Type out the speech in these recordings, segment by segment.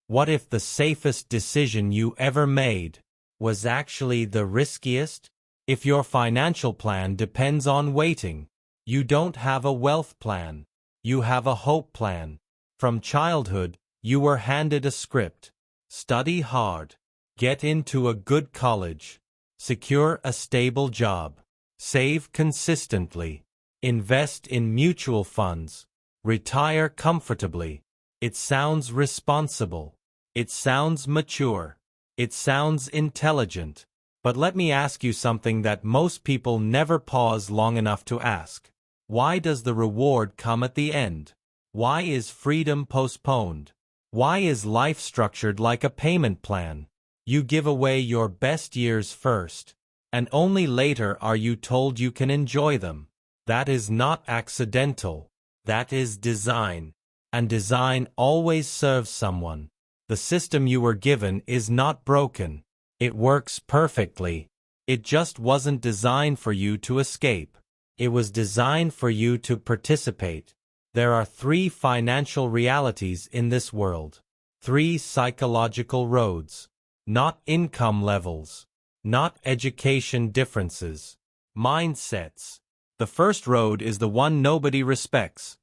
What if the safest decision you ever made was actually the riskiest? If your financial plan depends on waiting, you don't have a wealth plan. You have a hope plan. From childhood, you were handed a script. Study hard. Get into a good college. Secure a stable job. Save consistently. Invest in mutual funds. Retire comfortably. It sounds responsible. It sounds mature. It sounds intelligent. But let me ask you something that most people never pause long enough to ask. Why does the reward come at the end? Why is freedom postponed? Why is life structured like a payment plan? You give away your best years first, and only later are you told you can enjoy them. That is not accidental. That is design. And design always serves someone. The system you were given is not broken. It works perfectly. It just wasn't designed for you to escape. It was designed for you to participate. There are 3 financial realities in this world. 3 psychological roads. Not income levels. Not education differences. Mindsets. The first road is the one nobody respects,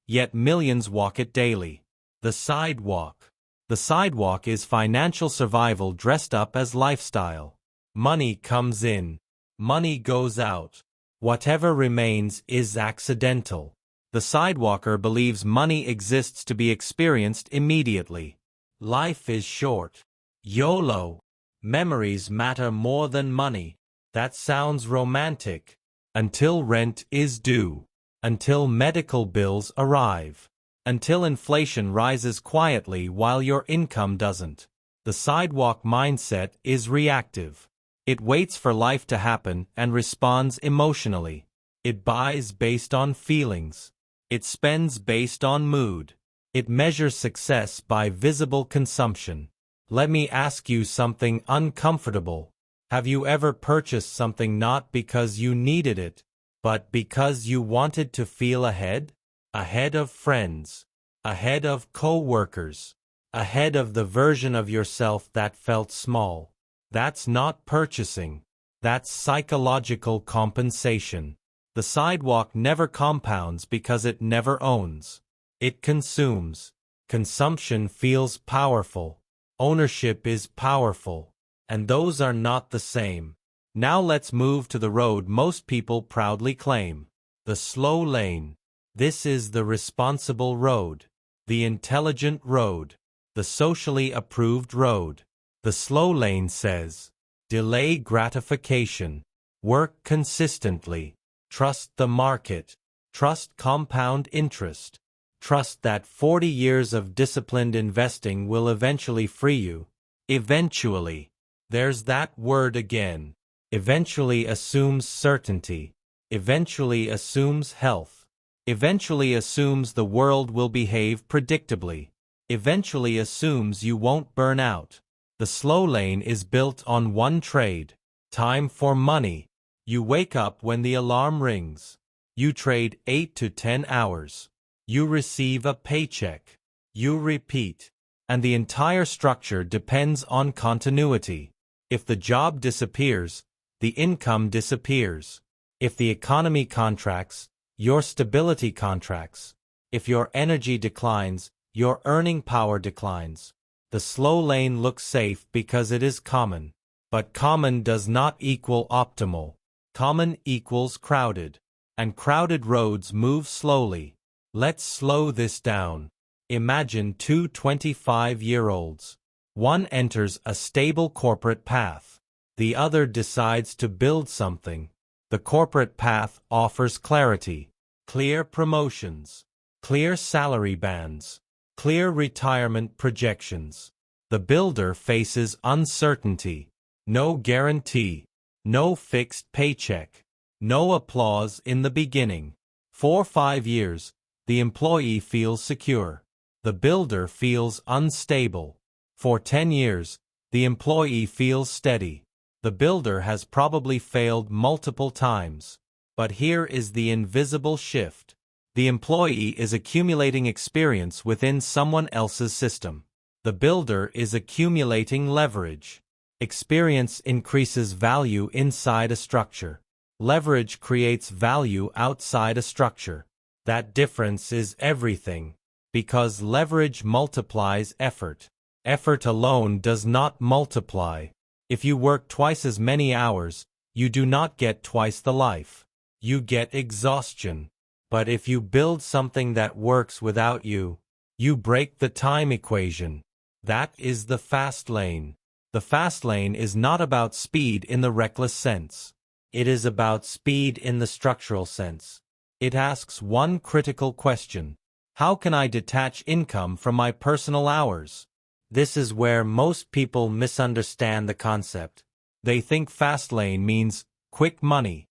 yet millions walk it daily. The sidewalk. The sidewalk is financial survival dressed up as lifestyle. Money comes in. Money goes out. Whatever remains is accidental. The sidewalker believes money exists to be experienced immediately. Life is short. YOLO. Memories matter more than money. That sounds romantic. Until rent is due. Until medical bills arrive. Until inflation rises quietly while your income doesn't. The sidewalk mindset is reactive. It waits for life to happen and responds emotionally. It buys based on feelings. It spends based on mood. It measures success by visible consumption. Let me ask you something uncomfortable. Have you ever purchased something not because you needed it, but because you wanted to feel ahead? Ahead of friends. Ahead of co-workers. Ahead of the version of yourself that felt small. That's not purchasing. That's psychological compensation. The sidewalk never compounds because it never owns. It consumes. Consumption feels powerful. Ownership is powerful. And those are not the same. Now let's move to the road most people proudly claim. The slow lane. This is the responsible road. The intelligent road. The socially approved road. The slow lane says, delay gratification. Work consistently. Trust the market. Trust compound interest. Trust that 40 years of disciplined investing will eventually free you. Eventually. There's that word again. Eventually assumes certainty. Eventually assumes health. Eventually assumes the world will behave predictably. Eventually assumes you won't burn out. The slow lane is built on one trade. Time for money. You wake up when the alarm rings. You trade 8 to 10 hours. You receive a paycheck. You repeat. And the entire structure depends on continuity. If the job disappears, the income disappears. If the economy contracts, your stability contracts. If your energy declines, your earning power declines. The slow lane looks safe because it is common. But common does not equal optimal. Common equals crowded. And crowded roads move slowly. Let's slow this down. Imagine 2 25-year-olds. One enters a stable corporate path. The other decides to build something. The corporate path offers clarity, clear promotions, clear salary bands, clear retirement projections. The builder faces uncertainty, no guarantee, no fixed paycheck, no applause in the beginning. For 5 years, the employee feels secure. The builder feels unstable. For 10 years, the employee feels steady. The builder has probably failed multiple times. But here is the invisible shift. The employee is accumulating experience within someone else's system. The builder is accumulating leverage. Experience increases value inside a structure. Leverage creates value outside a structure. That difference is everything, because leverage multiplies effort. Effort alone does not multiply. If you work twice as many hours, you do not get twice the life. You get exhaustion. But if you build something that works without you, you break the time equation. That is the fast lane. The fast lane is not about speed in the reckless sense. It is about speed in the structural sense. It asks one critical question: how can I detach income from my personal hours? This is where most people misunderstand the concept. They think fast lane means quick money.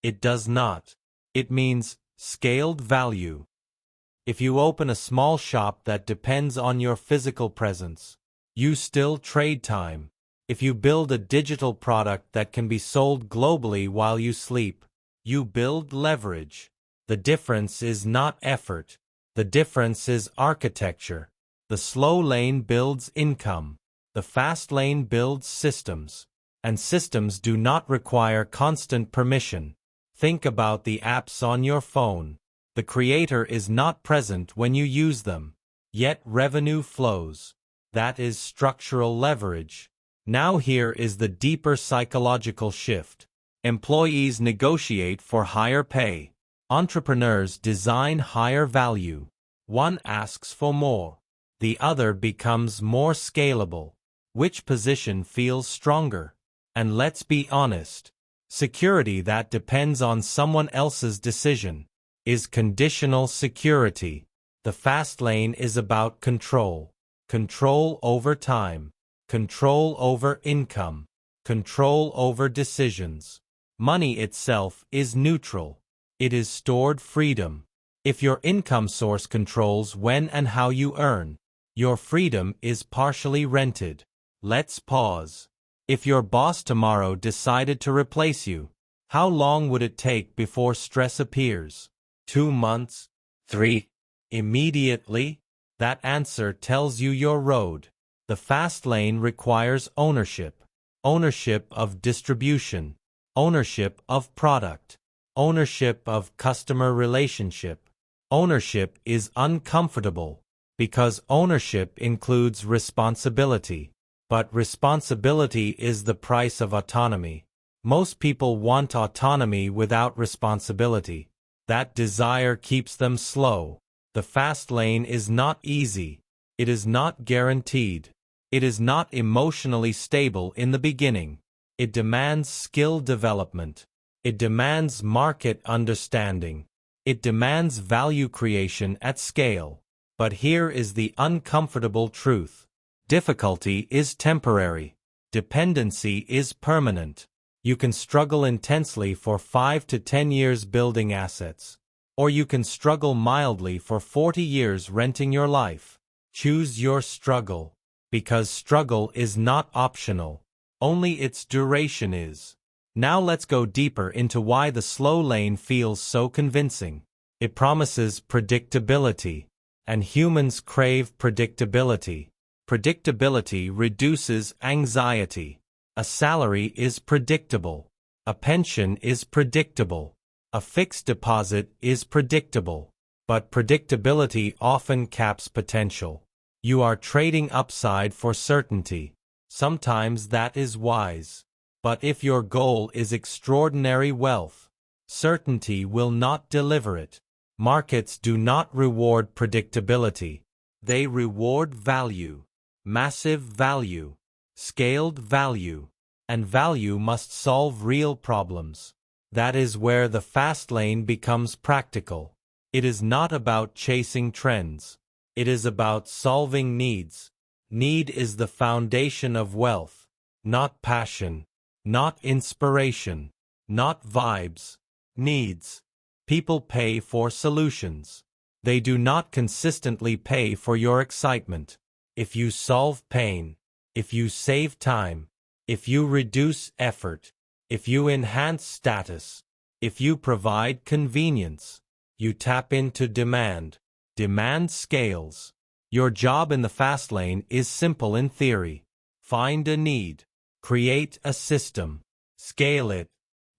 It does not. It means scaled value. If you open a small shop that depends on your physical presence, you still trade time. If you build a digital product that can be sold globally while you sleep, you build leverage. The difference is not effort. The difference is architecture. The slow lane builds income. The fast lane builds systems. And systems do not require constant permission. Think about the apps on your phone. The creator is not present when you use them, yet revenue flows. That is structural leverage. Now here is the deeper psychological shift. Employees negotiate for higher pay. Entrepreneurs design higher value. One asks for more. The other becomes more scalable. Which position feels stronger? And let's be honest. Security that depends on someone else's decision is conditional security. The fast lane is about control. Control over time. Control over income. Control over decisions. Money itself is neutral. It is stored freedom. If your income source controls when and how you earn, your freedom is partially rented. Let's pause. If your boss tomorrow decided to replace you, how long would it take before stress appears? 2 months? 3? Immediately? That answer tells you your road. The fast lane requires ownership. Ownership of distribution. Ownership of product. Ownership of customer relationship. Ownership is uncomfortable because ownership includes responsibility. But responsibility is the price of autonomy. Most people want autonomy without responsibility. That desire keeps them slow. The fast lane is not easy. It is not guaranteed. It is not emotionally stable in the beginning. It demands skill development. It demands market understanding. It demands value creation at scale. But here is the uncomfortable truth. Difficulty is temporary. Dependency is permanent. You can struggle intensely for 5 to 10 years building assets. Or you can struggle mildly for 40 years renting your life. Choose your struggle. Because struggle is not optional. Only its duration is. Now let's go deeper into why the slow lane feels so convincing. It promises predictability. And humans crave predictability. Predictability reduces anxiety. A salary is predictable. A pension is predictable. A fixed deposit is predictable. But predictability often caps potential. You are trading upside for certainty. Sometimes that is wise. But if your goal is extraordinary wealth, certainty will not deliver it. Markets do not reward predictability. They reward value. Massive value. Scaled value. And value must solve real problems. That is where the fast lane becomes practical. It is not about chasing trends. It is about solving needs. Need is the foundation of wealth. Not passion. Not inspiration. Not vibes. Needs. People pay for solutions. They do not consistently pay for your excitement. If you solve pain, if you save time, if you reduce effort, if you enhance status, if you provide convenience, you tap into demand. Demand scales. Your job in the fast lane is simple in theory. Find a need. Create a system. Scale it.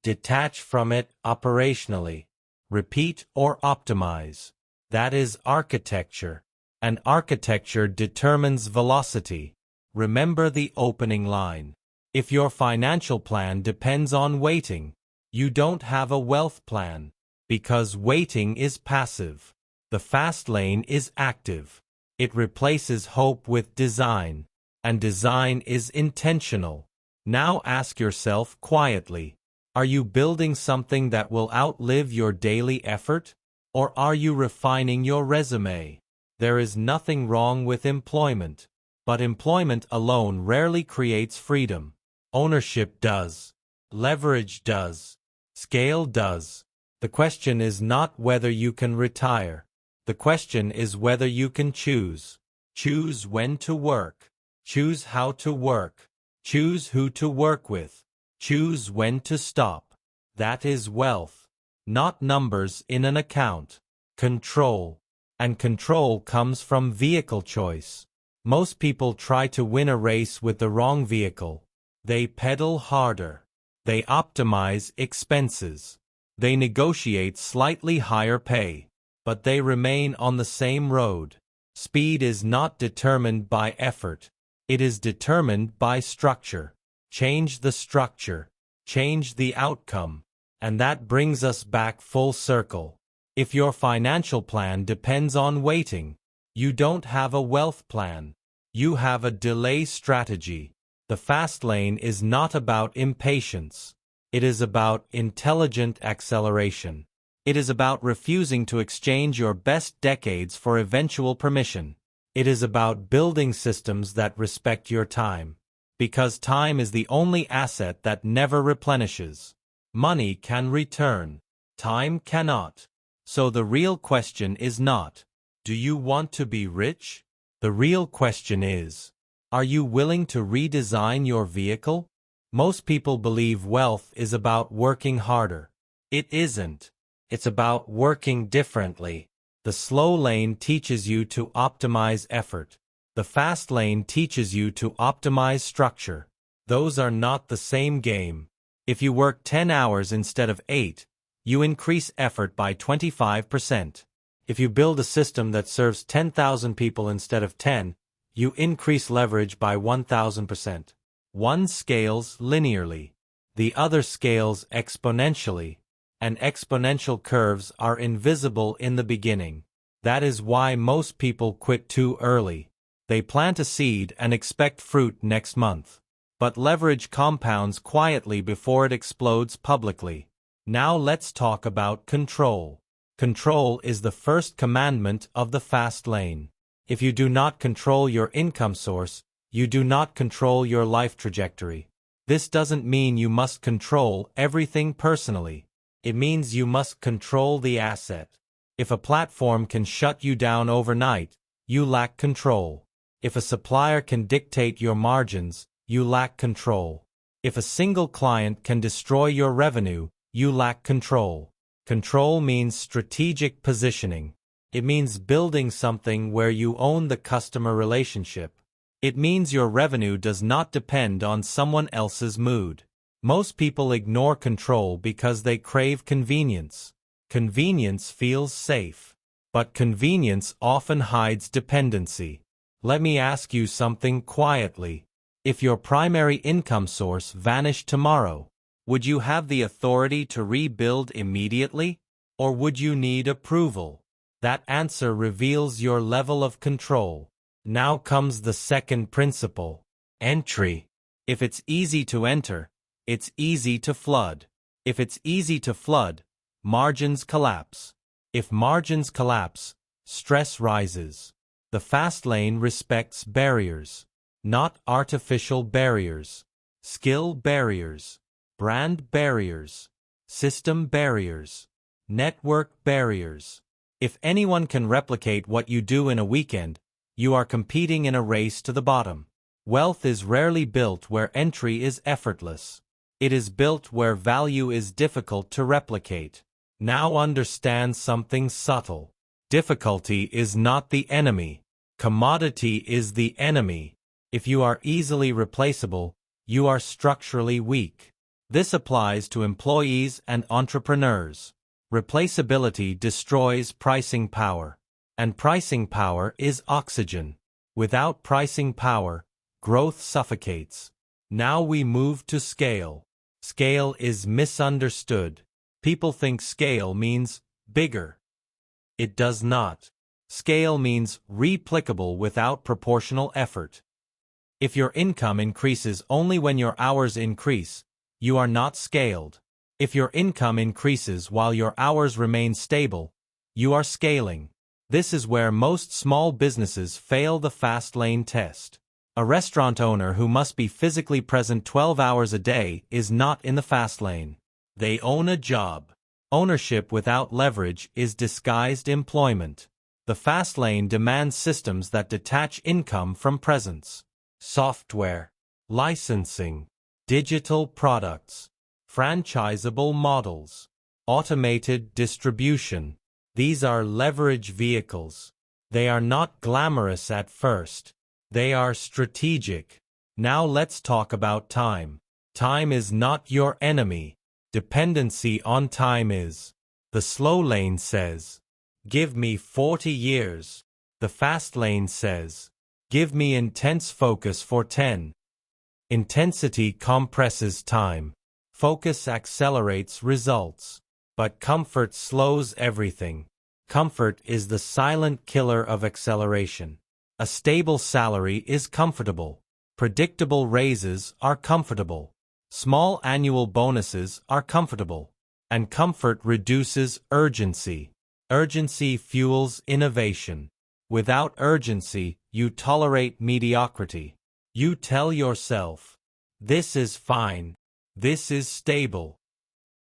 Detach from it operationally. Repeat or optimize. That is architecture. And architecture determines velocity. Remember the opening line. If your financial plan depends on waiting, you don't have a wealth plan, because waiting is passive. The fast lane is active. It replaces hope with design, and design is intentional. Now ask yourself quietly, are you building something that will outlive your daily effort? Or are you refining your resume? There is nothing wrong with employment, but employment alone rarely creates freedom. Ownership does. Leverage does. Scale does. The question is not whether you can retire. The question is whether you can choose. Choose when to work. Choose how to work. Choose who to work with. Choose when to stop. That is wealth. Not numbers in an account. Control. And control comes from vehicle choice. Most people try to win a race with the wrong vehicle. They pedal harder. They optimize expenses. They negotiate slightly higher pay. But they remain on the same road. Speed is not determined by effort. It is determined by structure. Change the structure. Change the outcome. And that brings us back full circle. If your financial plan depends on waiting, you don't have a wealth plan. You have a delay strategy. The fast lane is not about impatience. It is about intelligent acceleration. It is about refusing to exchange your best decades for eventual permission. It is about building systems that respect your time. Because time is the only asset that never replenishes. Money can return. Time cannot. So the real question is not, do you want to be rich? The real question is, are you willing to redesign your vehicle? Most people believe wealth is about working harder. It isn't. It's about working differently. The slow lane teaches you to optimize effort. The fast lane teaches you to optimize structure. Those are not the same game. If you work 10 hours instead of 8, you increase effort by 25%. If you build a system that serves 10,000 people instead of 10, you increase leverage by 1,000%. One scales linearly. The other scales exponentially. And exponential curves are invisible in the beginning. That is why most people quit too early. They plant a seed and expect fruit next month. But leverage compounds quietly before it explodes publicly. Now let's talk about control. Control is the first commandment of the fast lane. If you do not control your income source, you do not control your life trajectory. This doesn't mean you must control everything personally. It means you must control the asset. If a platform can shut you down overnight, you lack control. If a supplier can dictate your margins, you lack control. If a single client can destroy your revenue, you lack control. Control means strategic positioning. It means building something where you own the customer relationship. It means your revenue does not depend on someone else's mood. Most people ignore control because they crave convenience. Convenience feels safe. But convenience often hides dependency. Let me ask you something quietly. If your primary income source vanished tomorrow, would you have the authority to rebuild immediately? Or would you need approval? That answer reveals your level of control. Now comes the second principle. Entry. If it's easy to enter, it's easy to flood. If it's easy to flood, margins collapse. If margins collapse, stress rises. The fast lane respects barriers, not artificial barriers. Skill barriers, brand barriers, system barriers, network barriers. If anyone can replicate what you do in a weekend, you are competing in a race to the bottom. Wealth is rarely built where entry is effortless. It is built where value is difficult to replicate. Now understand something subtle. Difficulty is not the enemy. Commodity is the enemy. If you are easily replaceable, you are structurally weak. This applies to employees and entrepreneurs. Replaceability destroys pricing power. And pricing power is oxygen. Without pricing power, growth suffocates. Now we move to scale. Scale is misunderstood. People think scale means bigger. It does not. Scale means replicable without proportional effort. If your income increases only when your hours increase, you are not scaled. If your income increases while your hours remain stable, you are scaling. This is where most small businesses fail the fast lane test. A restaurant owner who must be physically present 12 hours a day is not in the fast lane. They own a job. Ownership without leverage is disguised employment. The fast lane demands systems that detach income from presence. Software, licensing, digital products, franchisable models, automated distribution. These are leverage vehicles. They are not glamorous at first. They are strategic. Now let's talk about time. Time is not your enemy. Dependency on time is. The slow lane says, "Give me 40 years." The fast lane says, "Give me intense focus for 10. Intensity compresses time. Focus accelerates results. But comfort slows everything. Comfort is the silent killer of acceleration. A stable salary is comfortable. Predictable raises are comfortable. Small annual bonuses are comfortable. And comfort reduces urgency. Urgency fuels innovation. Without urgency, you tolerate mediocrity. You tell yourself, "This is fine. This is stable.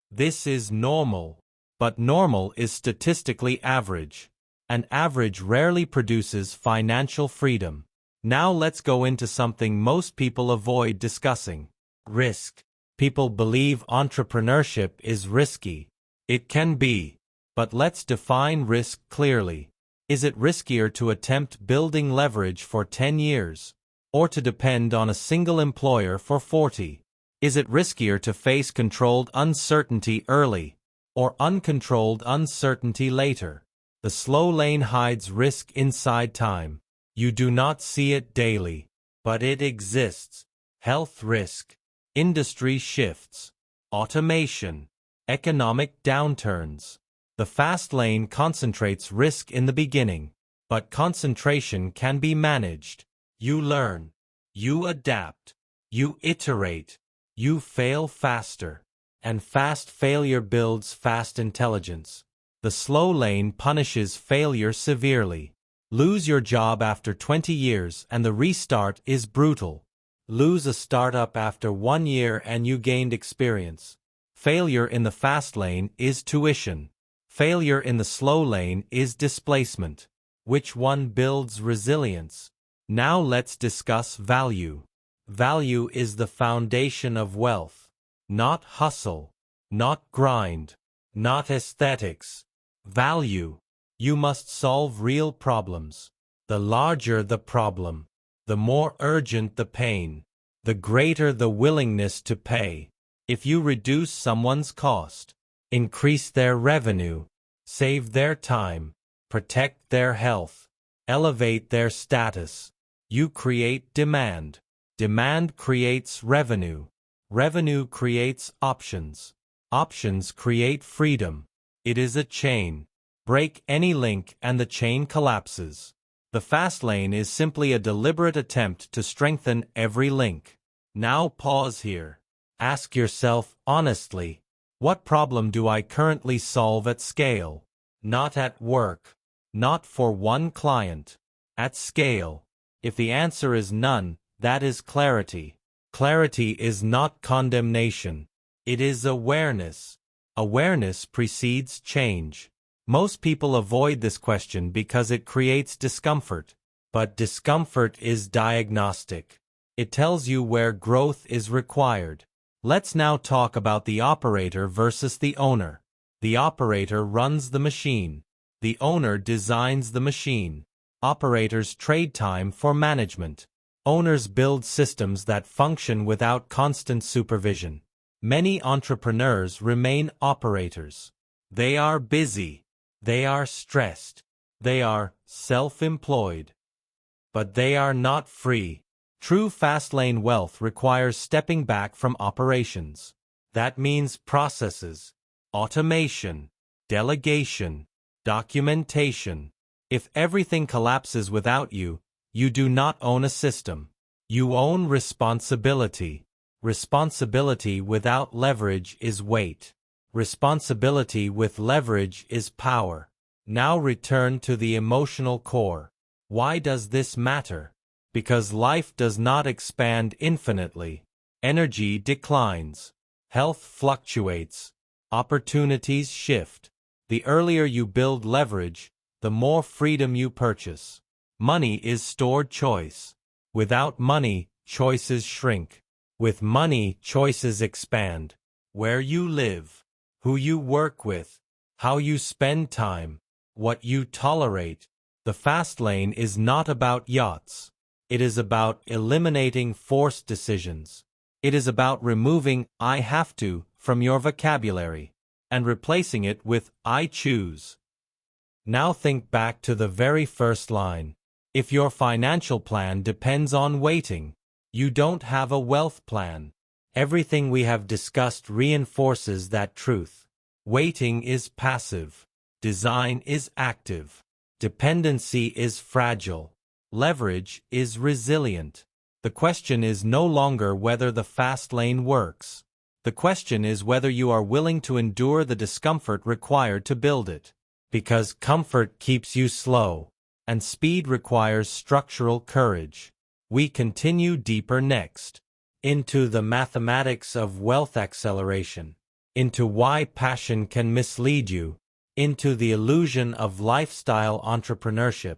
This is normal." But normal is statistically average. And average rarely produces financial freedom. Now let's go into something most people avoid discussing. Risk. People believe entrepreneurship is risky. It can be. But let's define risk clearly. Is it riskier to attempt building leverage for 10 years? Or to depend on a single employer for 40? Is it riskier to face controlled uncertainty early? Or uncontrolled uncertainty later? The slow lane hides risk inside time. You do not see it daily. But it exists. Health risk. Industry shifts. Automation. Economic downturns. The fast lane concentrates risk in the beginning. But concentration can be managed. You learn. You adapt. You iterate. You fail faster. And fast failure builds fast intelligence. The slow lane punishes failure severely. Lose your job after 20 years and the restart is brutal. Lose a startup after 1 year and you gained experience. Failure in the fast lane is tuition. Failure in the slow lane is displacement. Which one builds resilience? Now let's discuss value. Value is the foundation of wealth. Not hustle. Not grind. Not aesthetics. Value. You must solve real problems. The larger the problem, the more urgent the pain, the greater the willingness to pay. If you reduce someone's cost, increase their revenue, save their time, protect their health, elevate their status, you create demand. Demand creates revenue. Revenue creates options. Options create freedom. It is a chain. Break any link and the chain collapses. The fast lane is simply a deliberate attempt to strengthen every link. Now pause here. Ask yourself honestly, what problem do I currently solve at scale? Not at work. Not for one client. At scale. If the answer is none, that is clarity. Clarity is not condemnation. It is awareness. Awareness precedes change. Most people avoid this question because it creates discomfort. But discomfort is diagnostic. It tells you where growth is required. Let's now talk about the operator versus the owner. The operator runs the machine. The owner designs the machine. Operators trade time for management. Owners build systems that function without constant supervision. Many entrepreneurs remain operators. They are busy. They are stressed. They are self-employed. But they are not free. True Fastlane wealth requires stepping back from operations. That means processes, automation, delegation, documentation. If everything collapses without you, you do not own a system. You own responsibility. Responsibility without leverage is weight. Responsibility with leverage is power. Now return to the emotional core. Why does this matter? Because life does not expand infinitely. Energy declines. Health fluctuates. Opportunities shift. The earlier you build leverage, the more freedom you purchase. Money is stored choice. Without money, choices shrink. With money, choices expand. Where you live, who you work with, how you spend time, what you tolerate. The fast lane is not about yachts. It is about eliminating forced decisions. It is about removing "I have to" from your vocabulary and replacing it with "I choose." Now think back to the very first line. If your financial plan depends on waiting, you don't have a wealth plan. Everything we have discussed reinforces that truth. Waiting is passive. Design is active. Dependency is fragile. Leverage is resilient. The question is no longer whether the fast lane works. The question is whether you are willing to endure the discomfort required to build it. Because comfort keeps you slow, and speed requires structural courage. We continue deeper next, into the mathematics of wealth acceleration, into why passion can mislead you, into the illusion of lifestyle entrepreneurship,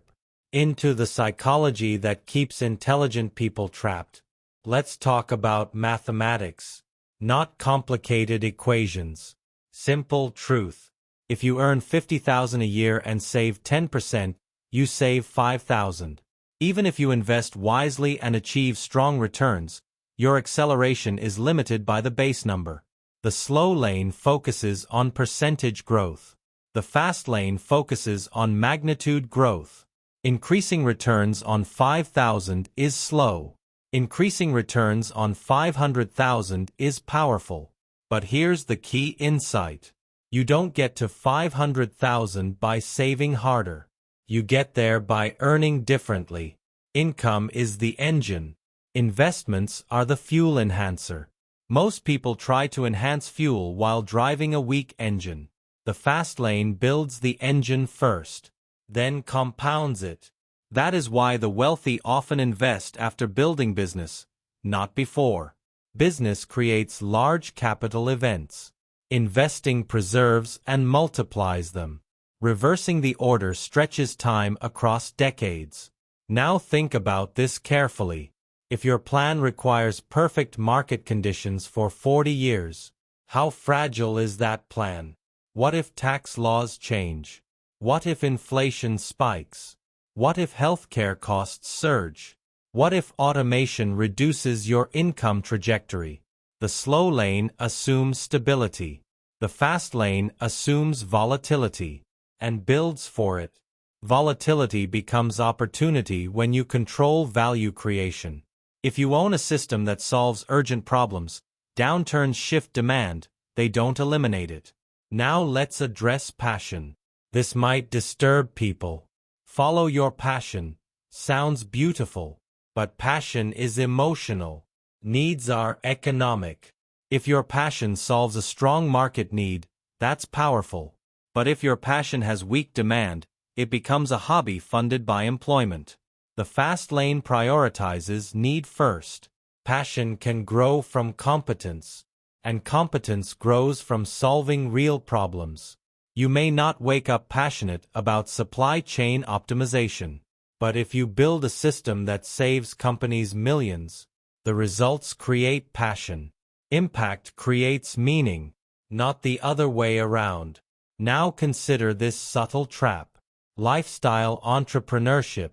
into the psychology that keeps intelligent people trapped. Let's talk about mathematics, not complicated equations. Simple truth. If you earn $50,000 a year and save 10%, you save $5,000. Even if you invest wisely and achieve strong returns, your acceleration is limited by the base number. The slow lane focuses on percentage growth. The fast lane focuses on magnitude growth. Increasing returns on 5,000 is slow. Increasing returns on 500,000 is powerful. But here's the key insight. You don't get to 500,000 by saving harder. You get there by earning differently. Income is the engine. Investments are the fuel enhancer. Most people try to enhance fuel while driving a weak engine. The fast lane builds the engine first, then compounds it. That is why the wealthy often invest after building business, not before. Business creates large capital events. Investing preserves and multiplies them. Reversing the order stretches time across decades. Now think about this carefully. If your plan requires perfect market conditions for 40 years, how fragile is that plan? What if tax laws change? What if inflation spikes? What if healthcare costs surge? What if automation reduces your income trajectory? The slow lane assumes stability. The fast lane assumes volatility and builds for it. Volatility becomes opportunity when you control value creation. If you own a system that solves urgent problems, downturns shift demand, they don't eliminate it. Now let's address passion. This might disturb people. Follow your passion. Sounds beautiful. But passion is emotional. Needs are economic. If your passion solves a strong market need, that's powerful. But if your passion has weak demand, it becomes a hobby funded by employment. The fast lane prioritizes need first. Passion can grow from competence, and competence grows from solving real problems. You may not wake up passionate about supply chain optimization, but if you build a system that saves companies millions, the results create passion. Impact creates meaning, not the other way around. Now consider this subtle trap. Lifestyle entrepreneurship.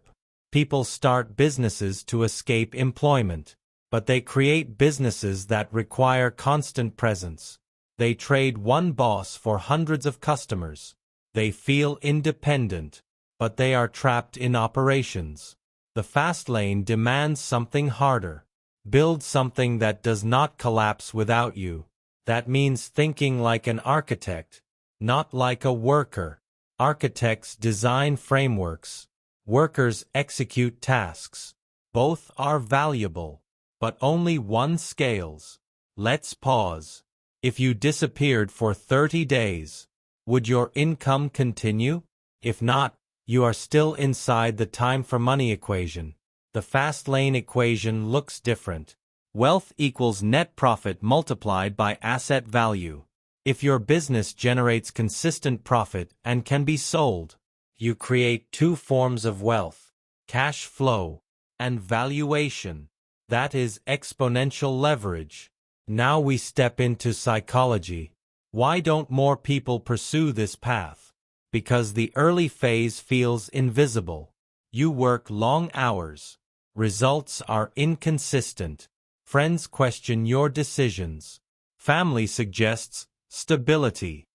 People start businesses to escape employment, but they create businesses that require constant presence. They trade one boss for hundreds of customers. They feel independent, but they are trapped in operations. The fast lane demands something harder. Build something that does not collapse without you. That means thinking like an architect, not like a worker. Architects design frameworks. Workers execute tasks. Both are valuable, but only one scales. Let's pause. If you disappeared for 30 days, would your income continue? If not, you are still inside the time for money equation. The fast lane equation looks different. Wealth equals net profit multiplied by asset value. If your business generates consistent profit and can be sold, you create two forms of wealth: cash flow and valuation. That is exponential leverage. Now we step into psychology. Why don't more people pursue this path? Because the early phase feels invisible. You work long hours. Results are inconsistent. Friends question your decisions. Family suggests stability.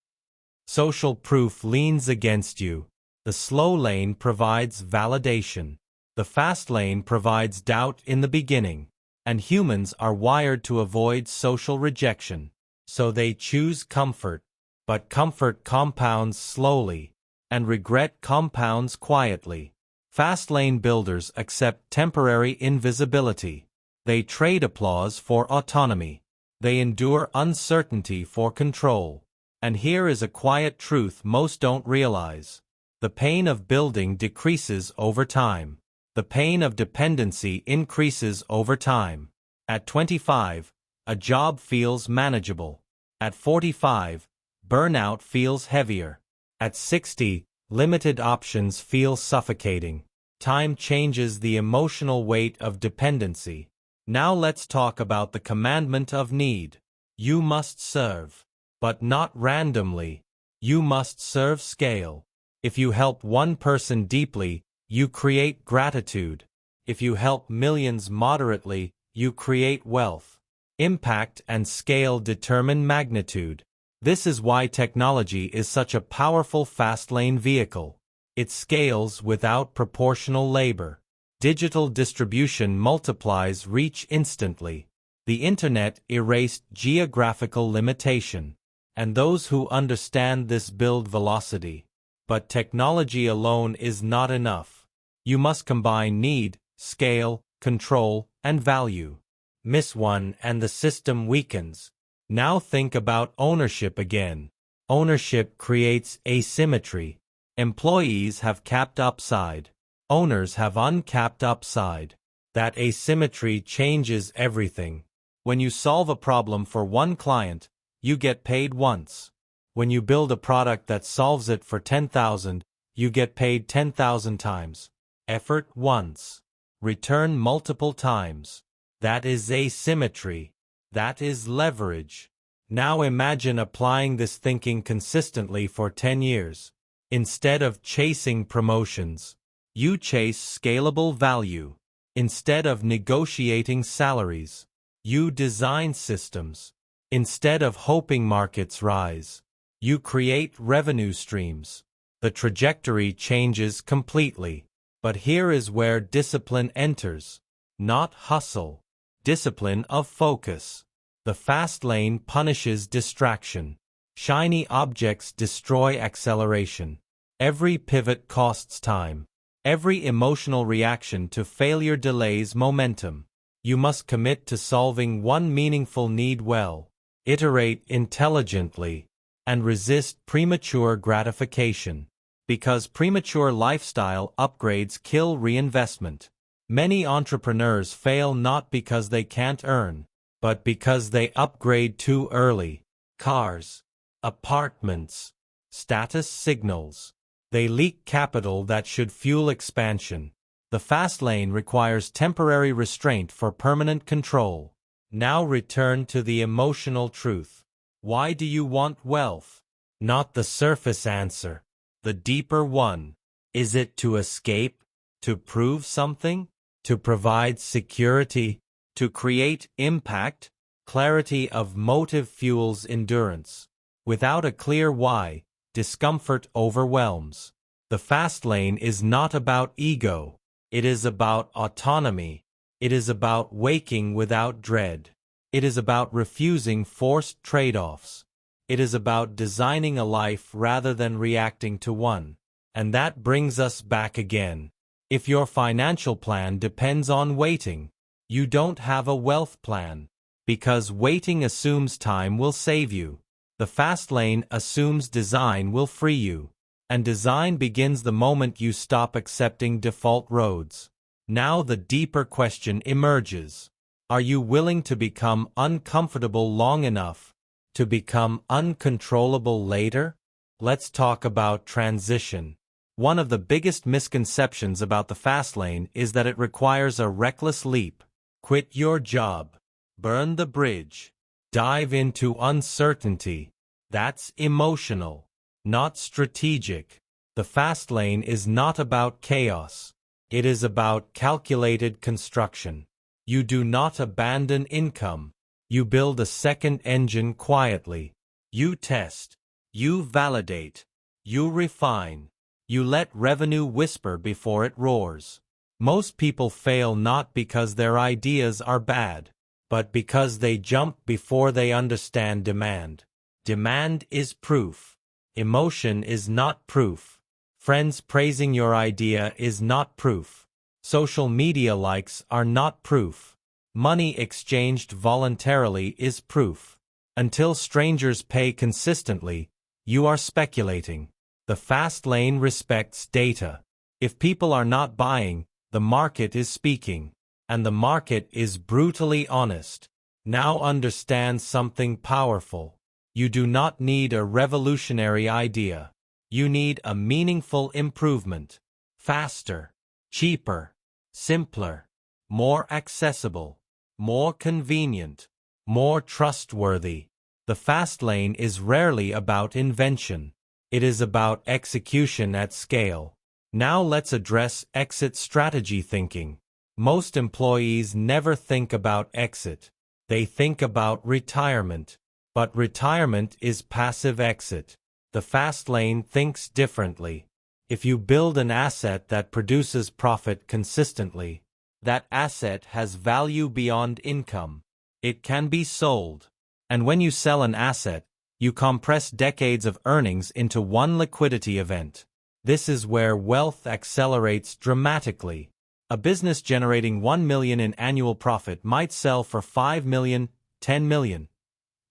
Social proof leans against you. The slow lane provides validation. The fast lane provides doubt in the beginning. And humans are wired to avoid social rejection. So they choose comfort. But comfort compounds slowly, and regret compounds quietly. Fast lane builders accept temporary invisibility. They trade applause for autonomy. They endure uncertainty for control. And here is a quiet truth most don't realize. The pain of building decreases over time. The pain of dependency increases over time. At 25, a job feels manageable. At 45, burnout feels heavier. At 60, limited options feel suffocating. Time changes the emotional weight of dependency. Now let's talk about the commandment of need. You must serve, but not randomly. You must serve scale. If you help one person deeply, you create gratitude. If you help millions moderately, you create wealth. Impact and scale determine magnitude. This is why technology is such a powerful fast lane vehicle. It scales without proportional labor. Digital distribution multiplies reach instantly. The internet erased geographical limitation. And those who understand this build velocity. But technology alone is not enough. You must combine need, scale, control, and value. Miss one and the system weakens. Now think about ownership again. Ownership creates asymmetry. Employees have capped upside. Owners have uncapped upside. That asymmetry changes everything. When you solve a problem for one client, you get paid once. When you build a product that solves it for 10,000, you get paid 10,000 times. Effort once. Return multiple times. That is asymmetry. That is leverage. Now imagine applying this thinking consistently for 10 years. Instead of chasing promotions, you chase scalable value. Instead of negotiating salaries, you design systems. Instead of hoping markets rise, you create revenue streams. The trajectory changes completely. But here is where discipline enters. Not hustle. Discipline of focus. The fast lane punishes distraction. Shiny objects destroy acceleration. Every pivot costs time. Every emotional reaction to failure delays momentum. You must commit to solving one meaningful need well. Iterate intelligently. And resist premature gratification. Because premature lifestyle upgrades kill reinvestment. Many entrepreneurs fail not because they can't earn, but because they upgrade too early. Cars, apartments, status signals. They leak capital that should fuel expansion. The fast lane requires temporary restraint for permanent control. Now return to the emotional truth. Why do you want wealth? Not the surface answer. The deeper one. Is it to escape? To prove something? To provide security? To create impact? Clarity of motive fuels endurance. Without a clear why, discomfort overwhelms. The fast lane is not about ego. It is about autonomy. It is about waking without dread. It is about refusing forced trade-offs. It is about designing a life rather than reacting to one. And that brings us back again. If your financial plan depends on waiting, you don't have a wealth plan. Because waiting assumes time will save you. The fast lane assumes design will free you. And design begins the moment you stop accepting default roads. Now the deeper question emerges. Are you willing to become uncomfortable long enough to become uncontrollable later? Let's talk about transition. One of the biggest misconceptions about the fast lane is that it requires a reckless leap. Quit your job. Burn the bridge. Dive into uncertainty. That's emotional, not strategic. The fast lane is not about chaos. It is about calculated construction. You do not abandon income. You build a second engine quietly. You test. You validate. You refine. You let revenue whisper before it roars. Most people fail not because their ideas are bad, but because they jump before they understand demand. Demand is proof. Emotion is not proof. Friends praising your idea is not proof. Social media likes are not proof. Money exchanged voluntarily is proof. Until strangers pay consistently, you are speculating. The fast lane respects data. If people are not buying, the market is speaking. And the market is brutally honest. Now understand something powerful. You do not need a revolutionary idea. You need a meaningful improvement. Faster, cheaper, simpler, more accessible, more convenient, more trustworthy. The fast lane is rarely about invention. It is about execution at scale. Now let's address exit strategy thinking. Most employees never think about exit. They think about retirement. But retirement is passive exit. The fast lane thinks differently. If you build an asset that produces profit consistently, that asset has value beyond income. It can be sold. And when you sell an asset, you compress decades of earnings into one liquidity event. This is where wealth accelerates dramatically. A business generating $1 million in annual profit might sell for $5 million, $10 million,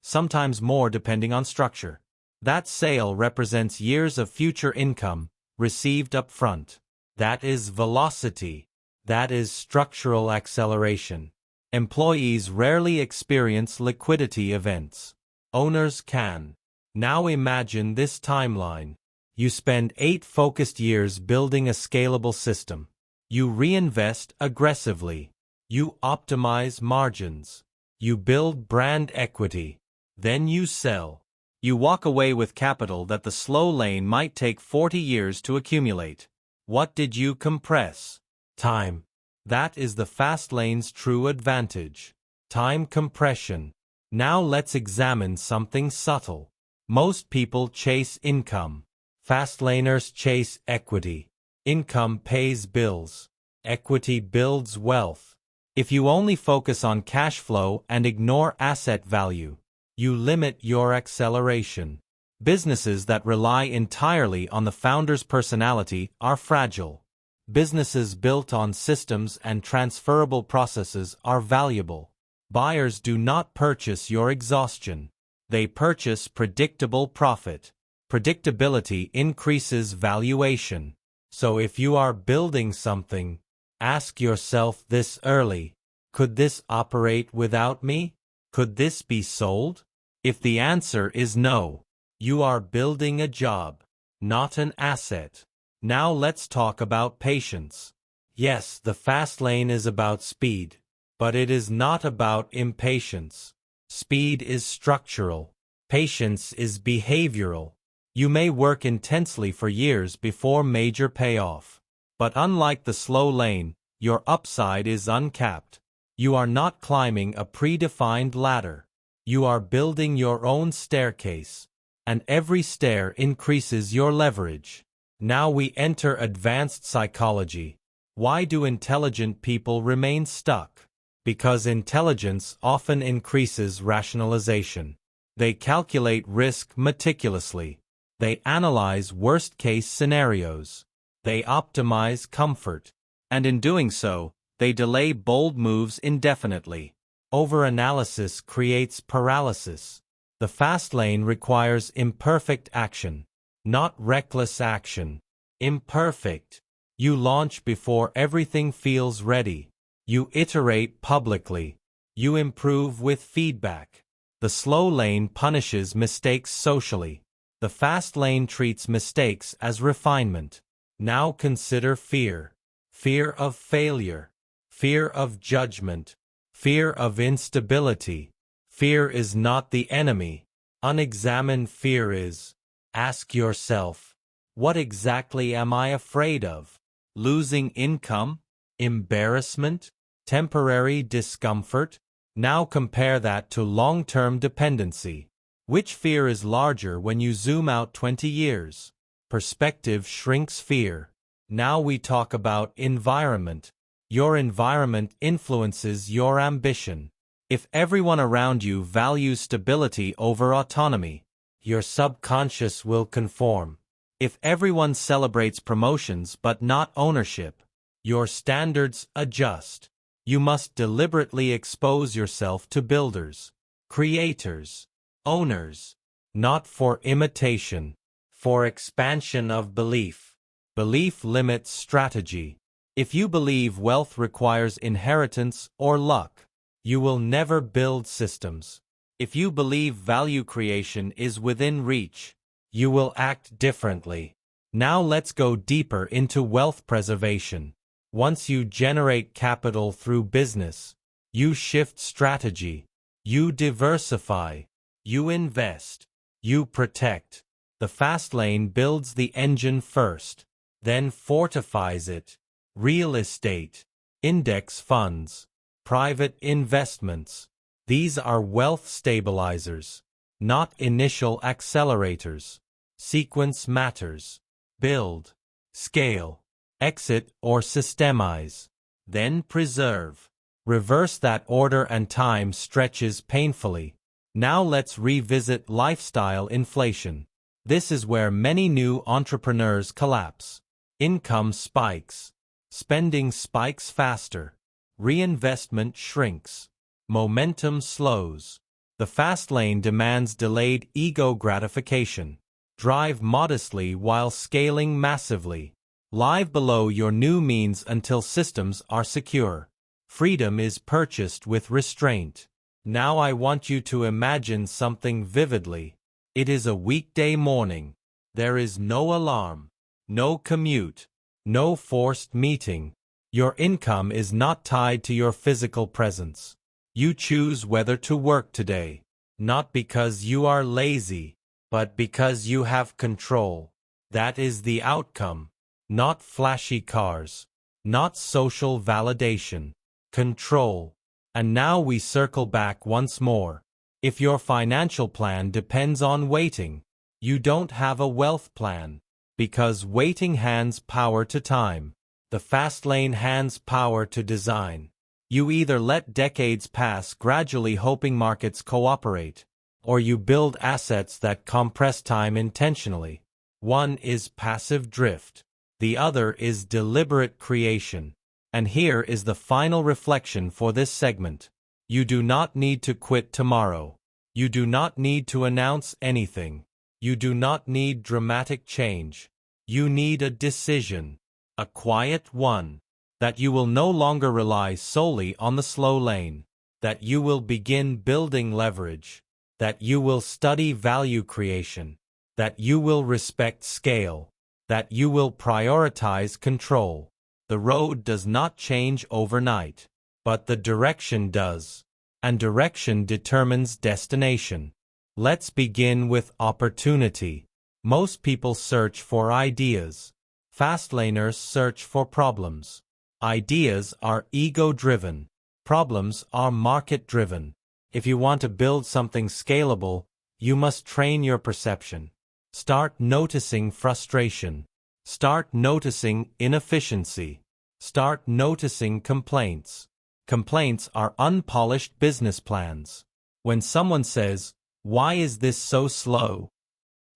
sometimes more depending on structure. That sale represents years of future income, received up front. That is velocity. That is structural acceleration. Employees rarely experience liquidity events. Owners can. Now imagine this timeline. You spend 8 focused years building a scalable system. You reinvest aggressively. You optimize margins. You build brand equity. Then you sell. You walk away with capital that the slow lane might take 40 years to accumulate. What did you compress? Time. That is the fast lane's true advantage. Time compression. Now let's examine something subtle. Most people chase income. Fast laners chase equity. Income pays bills. Equity builds wealth. If you only focus on cash flow and ignore asset value, you limit your acceleration. Businesses that rely entirely on the founder's personality are fragile. Businesses built on systems and transferable processes are valuable. Buyers do not purchase your exhaustion. They purchase predictable profit. Predictability increases valuation. So if you are building something, ask yourself this early. Could this operate without me? Could this be sold? If the answer is no, you are building a job, not an asset. Now let's talk about patience. Yes, the fast lane is about speed, but it is not about impatience. Speed is structural. Patience is behavioral. You may work intensely for years before major payoff. But unlike the slow lane, your upside is uncapped. You are not climbing a predefined ladder. You are building your own staircase. And every stair increases your leverage. Now we enter advanced psychology. Why do intelligent people remain stuck? Because intelligence often increases rationalization. They calculate risk meticulously. They analyze worst-case scenarios. They optimize comfort. And in doing so, they delay bold moves indefinitely. Overanalysis creates paralysis. The fast lane requires imperfect action, not reckless action. Imperfect. You launch before everything feels ready. You iterate publicly. You improve with feedback. The slow lane punishes mistakes socially. The fast lane treats mistakes as refinement. Now consider fear. Fear of failure. Fear of judgment. Fear of instability. Fear is not the enemy. Unexamined fear is. Ask yourself, what exactly am I afraid of? Losing income? Embarrassment? Temporary discomfort? Now compare that to long-term dependency. Which fear is larger when you zoom out 20 years? Perspective shrinks fear. Now we talk about environment. Your environment influences your ambition. If everyone around you values stability over autonomy, your subconscious will conform. If everyone celebrates promotions but not ownership, your standards adjust. You must deliberately expose yourself to builders, creators, owners, not for imitation, for expansion of belief. Belief limits strategy. If you believe wealth requires inheritance or luck, you will never build systems. If you believe value creation is within reach, you will act differently. Now let's go deeper into wealth preservation. Once you generate capital through business, you shift strategy. You diversify. You invest. You protect. The fast lane builds the engine first, then fortifies it. Real estate, index funds, private investments. These are wealth stabilizers, not initial accelerators. Sequence matters. Build, scale, exit or systemize, then preserve. Reverse that order and time stretches painfully. Now let's revisit lifestyle inflation. This is where many new entrepreneurs collapse. Income spikes. Spending spikes faster. Reinvestment shrinks. Momentum slows. The fast lane demands delayed ego gratification. Drive modestly while scaling massively. Live below your new means until systems are secure. Freedom is purchased with restraint. Now I want you to imagine something vividly. It is a weekday morning. There is no alarm, no commute, no forced meeting. Your income is not tied to your physical presence. You choose whether to work today, not because you are lazy, but because you have control. That is the outcome. Not flashy cars, not social validation. Control. And now we circle back once more. If your financial plan depends on waiting, you don't have a wealth plan, because waiting hands power to time. The fast lane hands power to design. You either let decades pass gradually hoping markets cooperate, or you build assets that compress time intentionally. One is passive drift. The other is deliberate creation. And here is the final reflection for this segment. You do not need to quit tomorrow. You do not need to announce anything. You do not need dramatic change. You need a decision, a quiet one, that you will no longer rely solely on the slow lane, that you will begin building leverage, that you will study value creation, that you will respect scale, that you will prioritize control. The road does not change overnight, but the direction does, and direction determines destination. Let's begin with opportunity. Most people search for ideas. Fastlaners search for problems. Ideas are ego-driven. Problems are market-driven. If you want to build something scalable, you must train your perception. Start noticing frustration. Start noticing inefficiency. Start noticing complaints. Complaints are unpolished business plans. When someone says, "Why is this so slow?"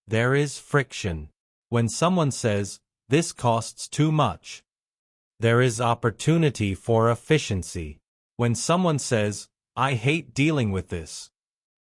there is friction. When someone says, "This costs too much," there is opportunity for efficiency. When someone says, "I hate dealing with this,"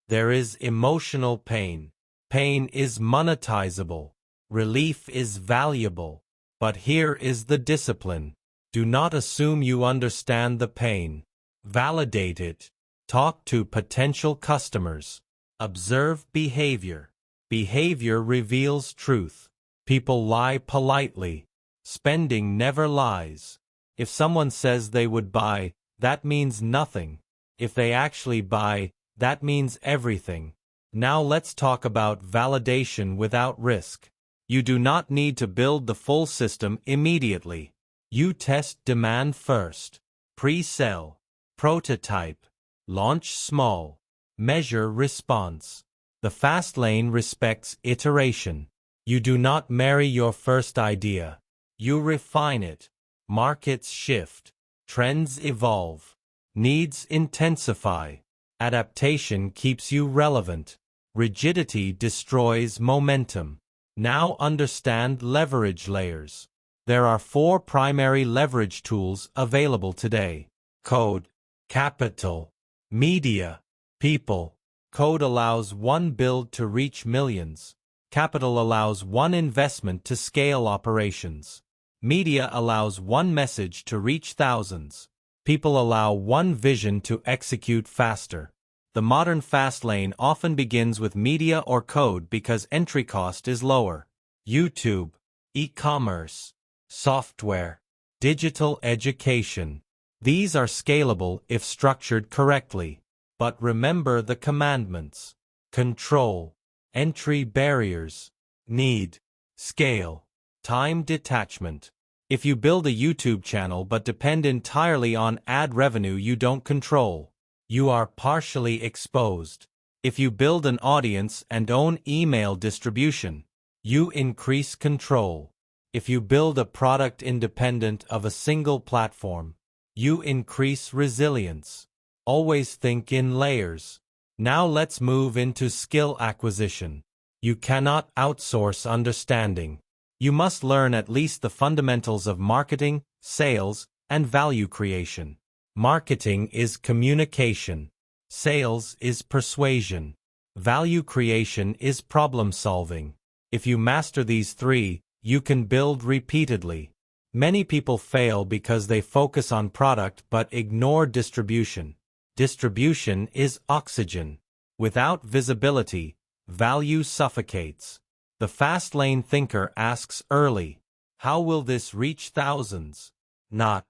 there is emotional pain. Pain is monetizable. Relief is valuable. But here is the discipline. Do not assume you understand the pain. Validate it. Talk to potential customers. Observe behavior. Behavior reveals truth. People lie politely. Spending never lies. If someone says they would buy, that means nothing. If they actually buy, that means everything. Now let's talk about validation without risk. You do not need to build the full system immediately. You test demand first. Pre-sell. Prototype. Launch small. Measure response. The Fastlane respects iteration. You do not marry your first idea. You refine it. Markets shift. Trends evolve. Needs intensify. Adaptation keeps you relevant. Rigidity destroys momentum. Now understand leverage layers. There are 4 primary leverage tools available today. Code, capital, media, people. Code allows one build to reach millions. Capital allows one investment to scale operations. Media allows one message to reach thousands. People allow one vision to execute faster. The modern fast lane often begins with media or code because entry cost is lower. YouTube, e-commerce, software, digital education. These are scalable if structured correctly. But remember the commandments. Control, entry barriers, need, scale, time detachment. If you build a YouTube channel but depend entirely on ad revenue you don't control, you are partially exposed. If you build an audience and own email distribution, you increase control. If you build a product independent of a single platform, you increase resilience. Always think in layers. Now let's move into skill acquisition. You cannot outsource understanding. You must learn at least the fundamentals of marketing, sales, and value creation. Marketing is communication. Sales is persuasion. Value creation is problem solving. If you master these 3, you can build repeatedly. Many people fail because they focus on product but ignore distribution. Distribution is oxygen. Without visibility, value suffocates. The fast lane thinker asks early, how will this reach thousands? Not,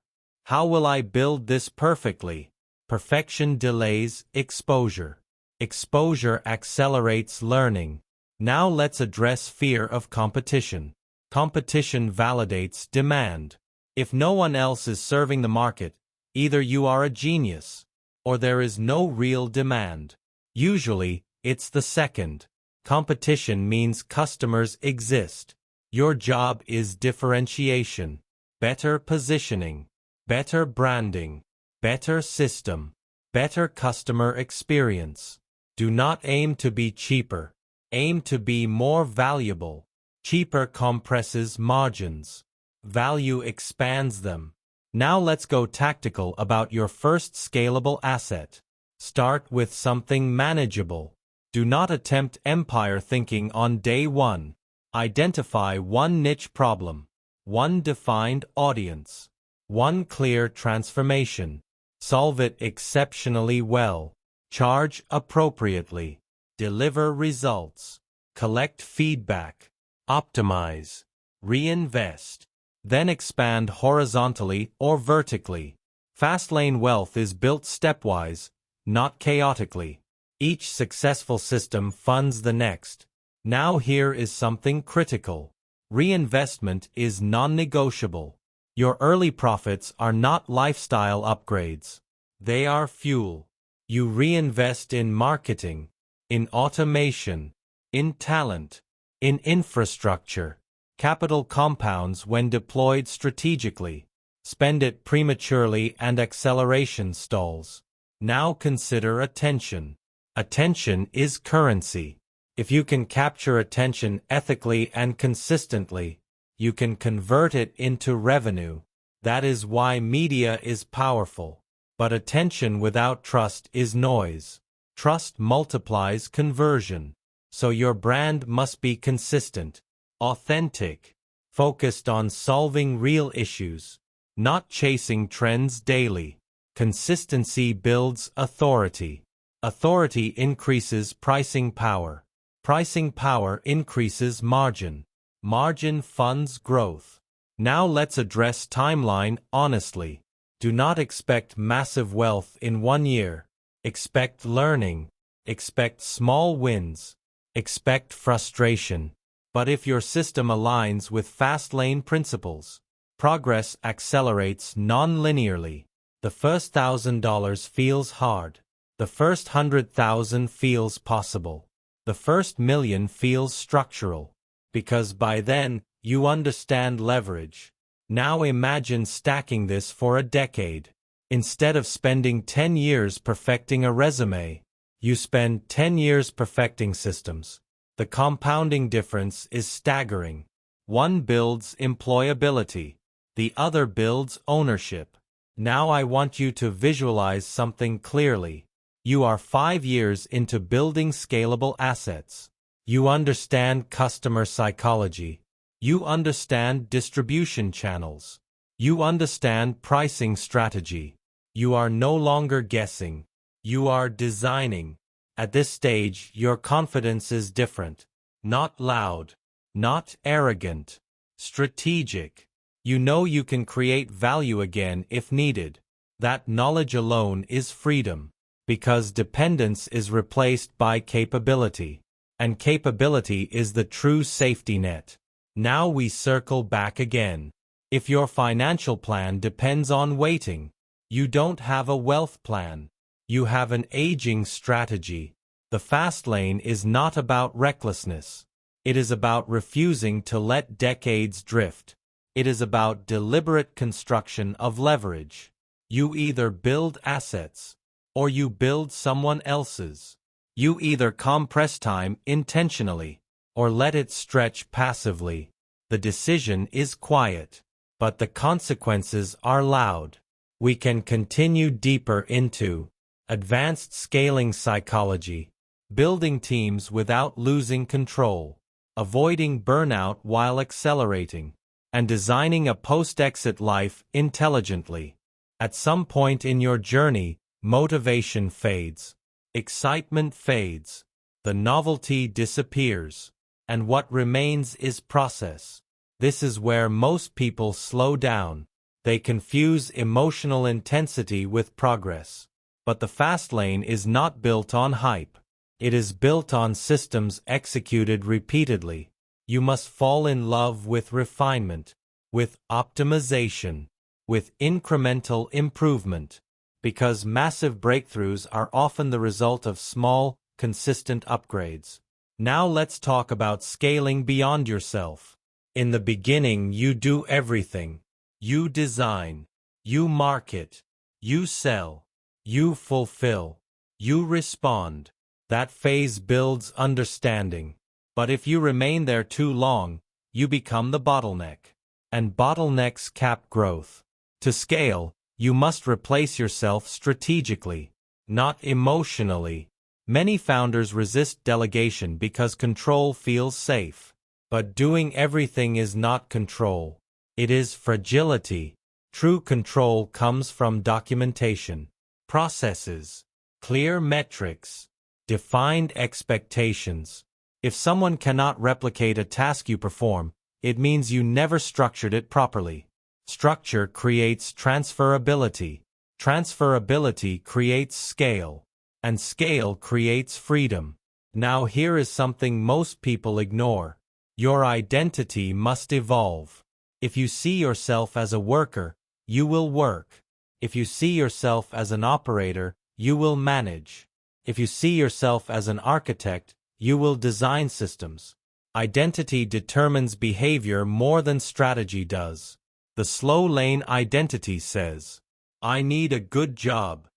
how will I build this perfectly? Perfection delays exposure. Exposure accelerates learning. Now let's address fear of competition. Competition validates demand. If no one else is serving the market, either you are a genius, or there is no real demand. Usually, it's the second. Competition means customers exist. Your job is differentiation, better positioning, better branding, better system, better customer experience. Do not aim to be cheaper. Aim to be more valuable. Cheaper compresses margins. Value expands them. Now let's go tactical about your first scalable asset. Start with something manageable. Do not attempt empire thinking on day 1. Identify one niche problem, one defined audience, one clear transformation. Solve it exceptionally well. Charge appropriately. Deliver results. Collect feedback. Optimize. Reinvest. Then expand horizontally or vertically. Fastlane wealth is built stepwise, not chaotically. Each successful system funds the next. Now here is something critical. Reinvestment is non-negotiable. Your early profits are not lifestyle upgrades. They are fuel. You reinvest in marketing, in automation, in talent, in infrastructure. Capital compounds when deployed strategically. Spend it prematurely and acceleration stalls. Now consider attention. Attention is currency. If you can capture attention ethically and consistently, you can convert it into revenue. That is why media is powerful. But attention without trust is noise. Trust multiplies conversion. So your brand must be consistent, authentic, focused on solving real issues, not chasing trends daily. Consistency builds authority. Authority increases pricing power. Pricing power increases margin. Margin funds growth. Now let's address timeline honestly. Do not expect massive wealth in 1 year. Expect learning. Expect small wins. Expect frustration. But if your system aligns with Fastlane principles, progress accelerates non-linearly. The first $1,000 feels hard. The first 100,000 feels possible. The first million feels structural. Because by then, you understand leverage. Now imagine stacking this for a decade. Instead of spending 10 years perfecting a resume, you spend 10 years perfecting systems. The compounding difference is staggering. One builds employability. The other builds ownership. Now I want you to visualize something clearly. You are 5 years into building scalable assets. You understand customer psychology. You understand distribution channels. You understand pricing strategy. You are no longer guessing. You are designing. At this stage, your confidence is different. Not loud. Not arrogant. Strategic. You know you can create value again if needed. That knowledge alone is freedom. Because dependence is replaced by capability. And capability is the true safety net. Now we circle back again. If your financial plan depends on waiting, you don't have a wealth plan. You have an aging strategy. The fast lane is not about recklessness. It is about refusing to let decades drift. It is about deliberate construction of leverage. You either build assets, or you build someone else's. You either compress time intentionally, or let it stretch passively. The decision is quiet, but the consequences are loud. We can continue deeper into advanced scaling psychology, building teams without losing control, avoiding burnout while accelerating, and designing a post-exit life intelligently. At some point in your journey, motivation fades, excitement fades, the novelty disappears, and what remains is process. This is where most people slow down. They confuse emotional intensity with progress. But the fast lane is not built on hype. It is built on systems executed repeatedly. You must fall in love with refinement, with optimization, with incremental improvement, because massive breakthroughs are often the result of small, consistent upgrades. Now let's talk about scaling beyond yourself. In the beginning, you do everything. You design, you market, you sell, you fulfill, you respond. That phase builds understanding. But if you remain there too long, you become the bottleneck. And bottlenecks cap growth. To scale, you must replace yourself strategically, not emotionally. Many founders resist delegation because control feels safe. But doing everything is not control. It is fragility. True control comes from documentation, processes, clear metrics, defined expectations. If someone cannot replicate a task you perform, it means you never structured it properly. Structure creates transferability. Transferability creates scale. And scale creates freedom. Now here is something most people ignore. Your identity must evolve. If you see yourself as a worker, you will work. If you see yourself as an operator, you will manage. If you see yourself as an architect, you will design systems. Identity determines behavior more than strategy does. The Slowlane identity says, I need a good job.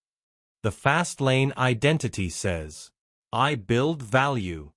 The Fastlane identity says, I build value.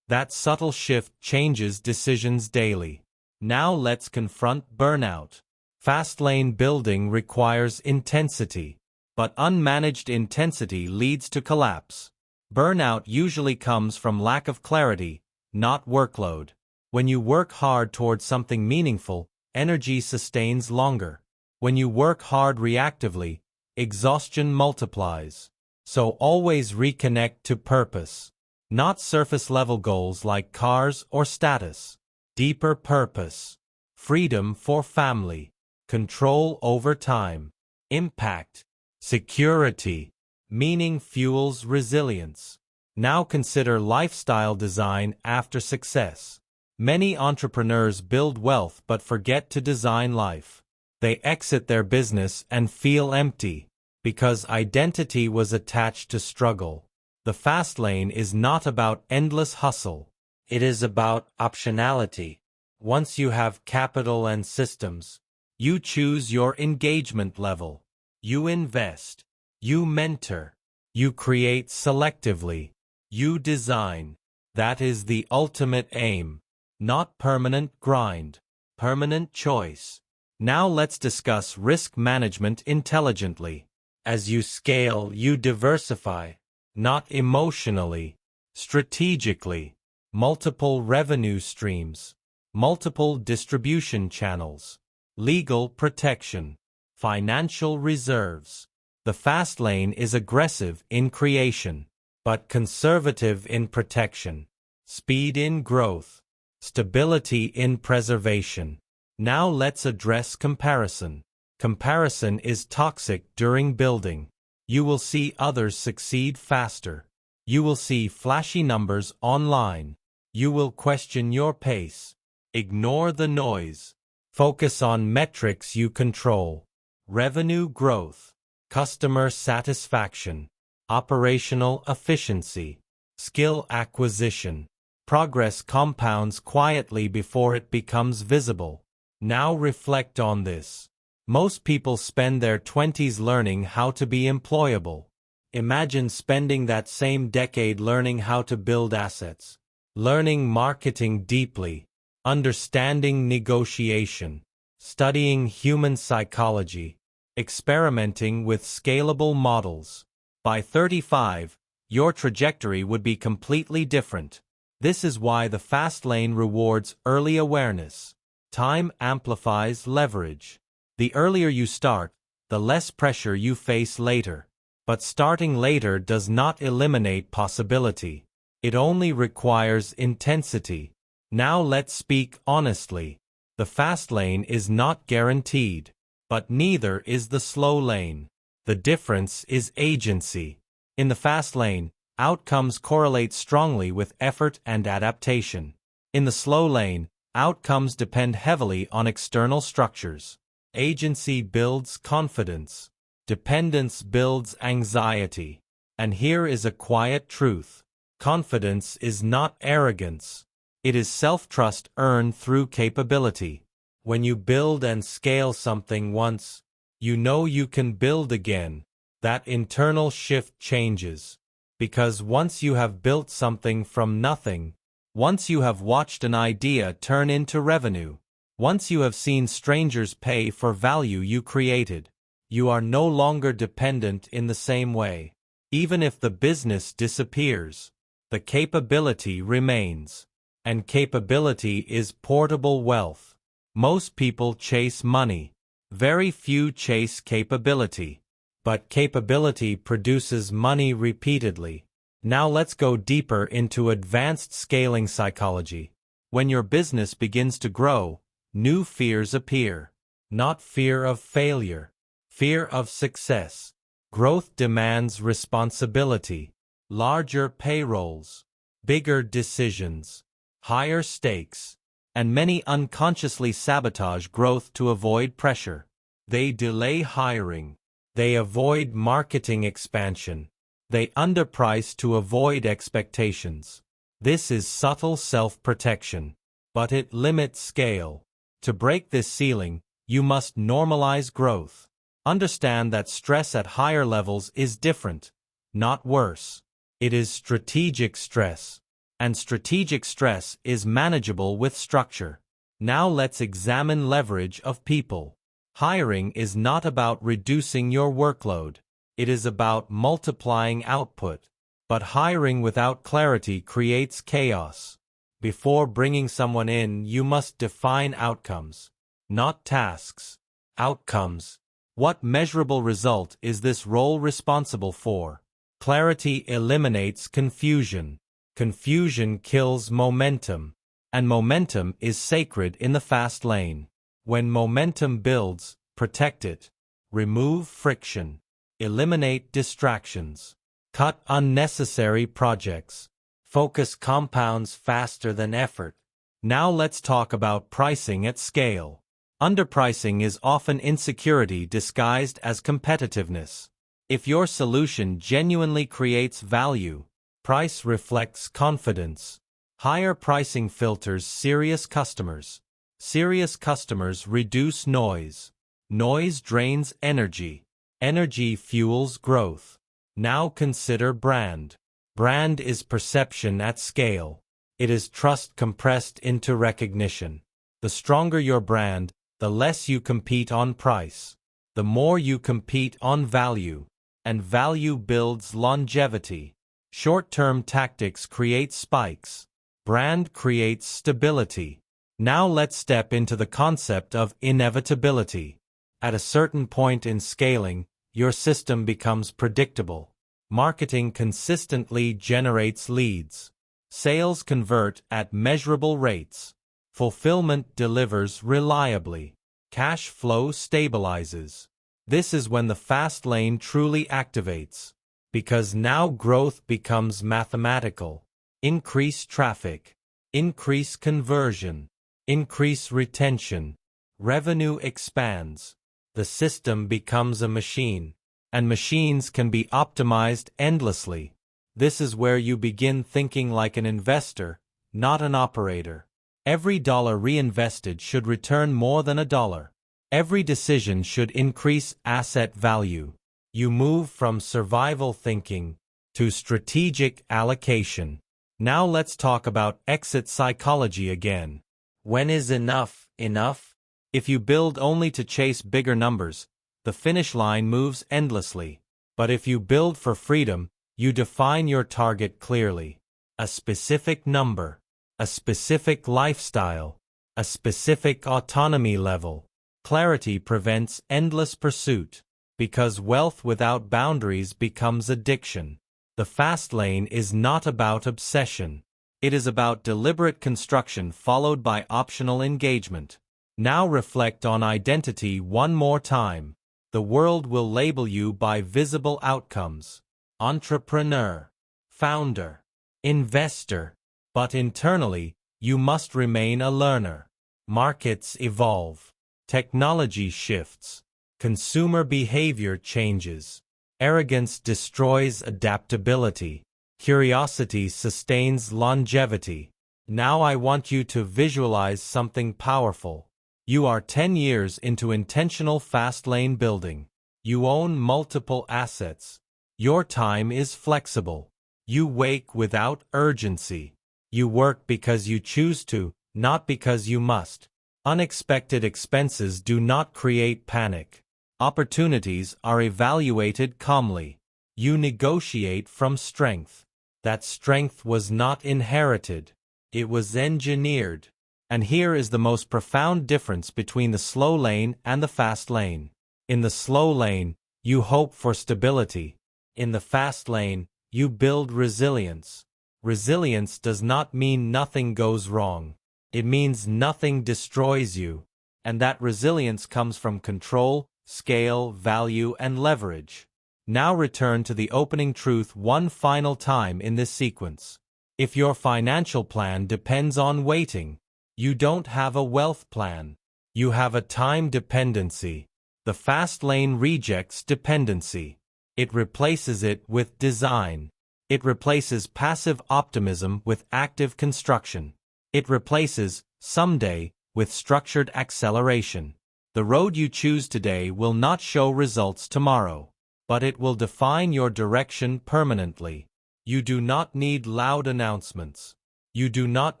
That subtle shift changes decisions daily. Now let's confront burnout. Fastlane building requires intensity, but unmanaged intensity leads to collapse. Burnout usually comes from lack of clarity, not workload. When you work hard towards something meaningful, energy sustains longer. When you work hard reactively, exhaustion multiplies. So always reconnect to purpose. Not surface-level goals like cars or status. Deeper purpose. Freedom for family. Control over time. Impact. Security. Meaning fuels resilience. Now consider lifestyle design after success. Many entrepreneurs build wealth but forget to design life. They exit their business and feel empty because identity was attached to struggle. The fast lane is not about endless hustle. It is about optionality. Once you have capital and systems, you choose your engagement level. You invest. You mentor. You create selectively. You design. That is the ultimate aim. Not permanent grind. Permanent choice. Now let's discuss risk management intelligently. As you scale, you diversify. Not emotionally. Strategically. Multiple revenue streams. Multiple distribution channels. Legal protection. Financial reserves. The fast lane is aggressive in creation, but conservative in protection. Speed in growth. Stability in preservation. Now let's address comparison. Comparison is toxic during building. You will see others succeed faster. You will see flashy numbers online. You will question your pace. Ignore the noise. Focus on metrics you control. Revenue growth. Customer satisfaction. Operational efficiency. Skill acquisition. Progress compounds quietly before it becomes visible. Now reflect on this. Most people spend their 20s learning how to be employable. Imagine spending that same decade learning how to build assets, learning marketing deeply, understanding negotiation, studying human psychology, experimenting with scalable models. By 35, your trajectory would be completely different. This is why the fast lane rewards early awareness. Time amplifies leverage. The earlier you start, the less pressure you face later. But starting later does not eliminate possibility. It only requires intensity. Now let's speak honestly. The fast lane is not guaranteed, but neither is the slow lane. The difference is agency. In the fast lane, outcomes correlate strongly with effort and adaptation. In the slow lane, outcomes depend heavily on external structures. Agency builds confidence. Dependence builds anxiety. And here is a quiet truth. Confidence is not arrogance. It is self-trust earned through capability. When you build and scale something once, you know you can build again. That internal shift changes. Because once you have built something from nothing, once you have watched an idea turn into revenue, once you have seen strangers pay for value you created, you are no longer dependent in the same way. Even if the business disappears, the capability remains. And capability is portable wealth. Most people chase money. Very few chase capability. But capability produces money repeatedly. Now let's go deeper into advanced scaling psychology. When your business begins to grow, new fears appear. Not fear of failure. Fear of success. Growth demands responsibility. Larger payrolls. bigger decisions, higher stakes, and many unconsciously sabotage growth to avoid pressure. They delay hiring. They avoid marketing expansion. They underprice to avoid expectations. This is subtle self-protection, but it limits scale. To break this ceiling, you must normalize growth. Understand that stress at higher levels is different, not worse. It is strategic stress, and strategic stress is manageable with structure. Now let's examine leverage of people. Hiring is not about reducing your workload. It is about multiplying output. But hiring without clarity creates chaos. Before bringing someone in, you must define outcomes, not tasks. Outcomes. What measurable result is this role responsible for? Clarity eliminates confusion. Confusion kills momentum. And momentum is sacred in the fast lane. When momentum builds, protect it. Remove friction. Eliminate distractions. Cut unnecessary projects. Focus compounds faster than effort. Now let's talk about pricing at scale. Underpricing is often insecurity disguised as competitiveness. If your solution genuinely creates value, price reflects confidence. Higher pricing filters serious customers. Serious customers reduce noise. Noise drains energy. Energy fuels growth. Now consider brand. Brand is perception at scale. It is trust compressed into recognition. The stronger your brand, the less you compete on price. The more you compete on value. And value builds longevity. Short-term tactics create spikes. Brand creates stability. Now let's step into the concept of inevitability. At a certain point in scaling, your system becomes predictable. Marketing consistently generates leads. Sales convert at measurable rates. Fulfillment delivers reliably. Cash flow stabilizes. This is when the fast lane truly activates. Because now growth becomes mathematical. Increase traffic. Increase conversion. Increase retention. Revenue expands. The system becomes a machine. And machines can be optimized endlessly. This is where you begin thinking like an investor, not an operator. Every dollar reinvested should return more than $1. Every decision should increase asset value. You move from survival thinking to strategic allocation. Now let's talk about exit psychology again. When is enough enough? If you build only to chase bigger numbers, the finish line moves endlessly. But if you build for freedom, you define your target clearly. A specific number, a specific lifestyle, a specific autonomy level. Clarity prevents endless pursuit, because wealth without boundaries becomes addiction. The fast lane is not about obsession. It is about deliberate construction followed by optional engagement. Now reflect on identity one more time. The world will label you by visible outcomes. Entrepreneur, founder, investor. But internally, you must remain a learner. Markets evolve. Technology shifts. Consumer behavior changes. Arrogance destroys adaptability. Curiosity sustains longevity. Now I want you to visualize something powerful. You are 10 years into intentional fast lane building. You own multiple assets. Your time is flexible. You wake without urgency. You work because you choose to, not because you must. Unexpected expenses do not create panic. Opportunities are evaluated calmly. You negotiate from strength. That strength was not inherited. It was engineered. And here is the most profound difference between the slow lane and the fast lane. In the slow lane, you hope for stability. In the fast lane, you build resilience. Resilience does not mean nothing goes wrong. It means nothing destroys you. And that resilience comes from control, scale, value, and leverage. Now return to the opening truth one final time in this sequence. If your financial plan depends on waiting, you don't have a wealth plan. You have a time dependency. The fast lane rejects dependency. It replaces it with design. It replaces passive optimism with active construction. It replaces someday with structured acceleration. The road you choose today will not show results tomorrow, but it will define your direction permanently. You do not need loud announcements. You do not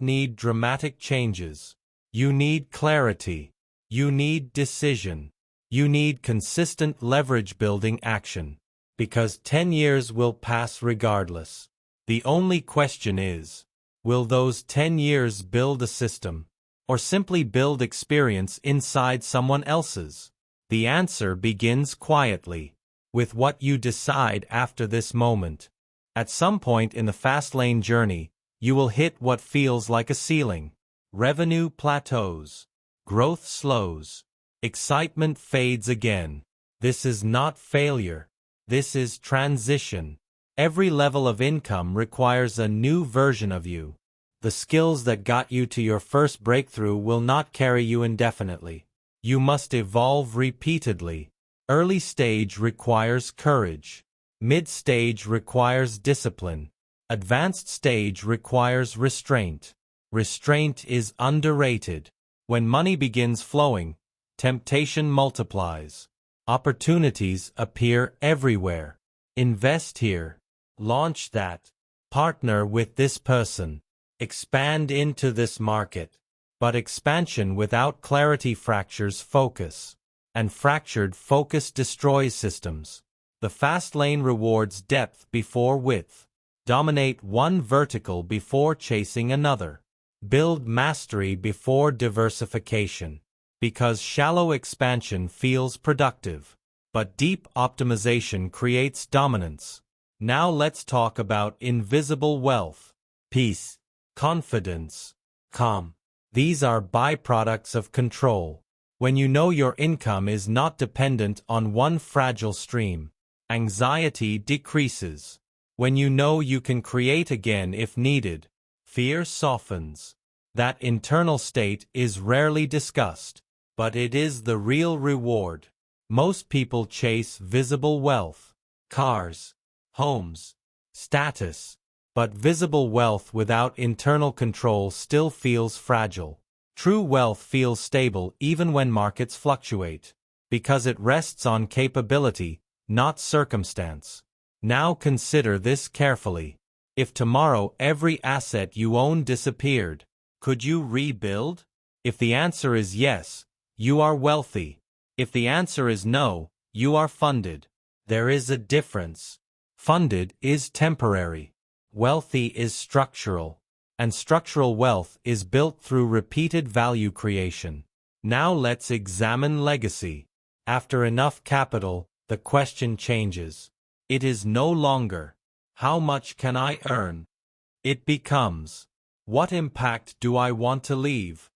need dramatic changes. You need clarity. You need decision. You need consistent leverage-building action. Because 10 years will pass regardless. The only question is, will those 10 years build a system, or simply build experience inside someone else's? The answer begins quietly, with what you decide after this moment. At some point in the fast lane journey, you will hit what feels like a ceiling. Revenue plateaus. Growth slows. Excitement fades again. This is not failure. This is transition. Every level of income requires a new version of you. The skills that got you to your first breakthrough will not carry you indefinitely. You must evolve repeatedly. Early stage requires courage. Mid-stage requires discipline. Advanced stage requires restraint. Restraint is underrated. When money begins flowing, temptation multiplies. Opportunities appear everywhere. Invest here. Launch that. Partner with this person. Expand into this market. But expansion without clarity fractures focus. And fractured focus destroys systems. The fast lane rewards depth before width. Dominate one vertical before chasing another. Build mastery before diversification. Because shallow expansion feels productive, but deep optimization creates dominance. Now let's talk about invisible wealth. Peace, confidence, calm. These are byproducts of control. When you know your income is not dependent on one fragile stream, anxiety decreases. When you know you can create again if needed, fear softens. That internal state is rarely discussed. But it is the real reward. Most people chase visible wealth, cars, homes, status. But visible wealth without internal control still feels fragile. True wealth feels stable even when markets fluctuate, because it rests on capability, not circumstance. Now consider this carefully. If tomorrow every asset you own disappeared, could you rebuild? If the answer is yes, you are wealthy. If the answer is no, you are funded. There is a difference. Funded is temporary. Wealthy is structural. And structural wealth is built through repeated value creation. Now let's examine legacy. After enough capital, the question changes. It is no longer, how much can I earn? It becomes, what impact do I want to leave?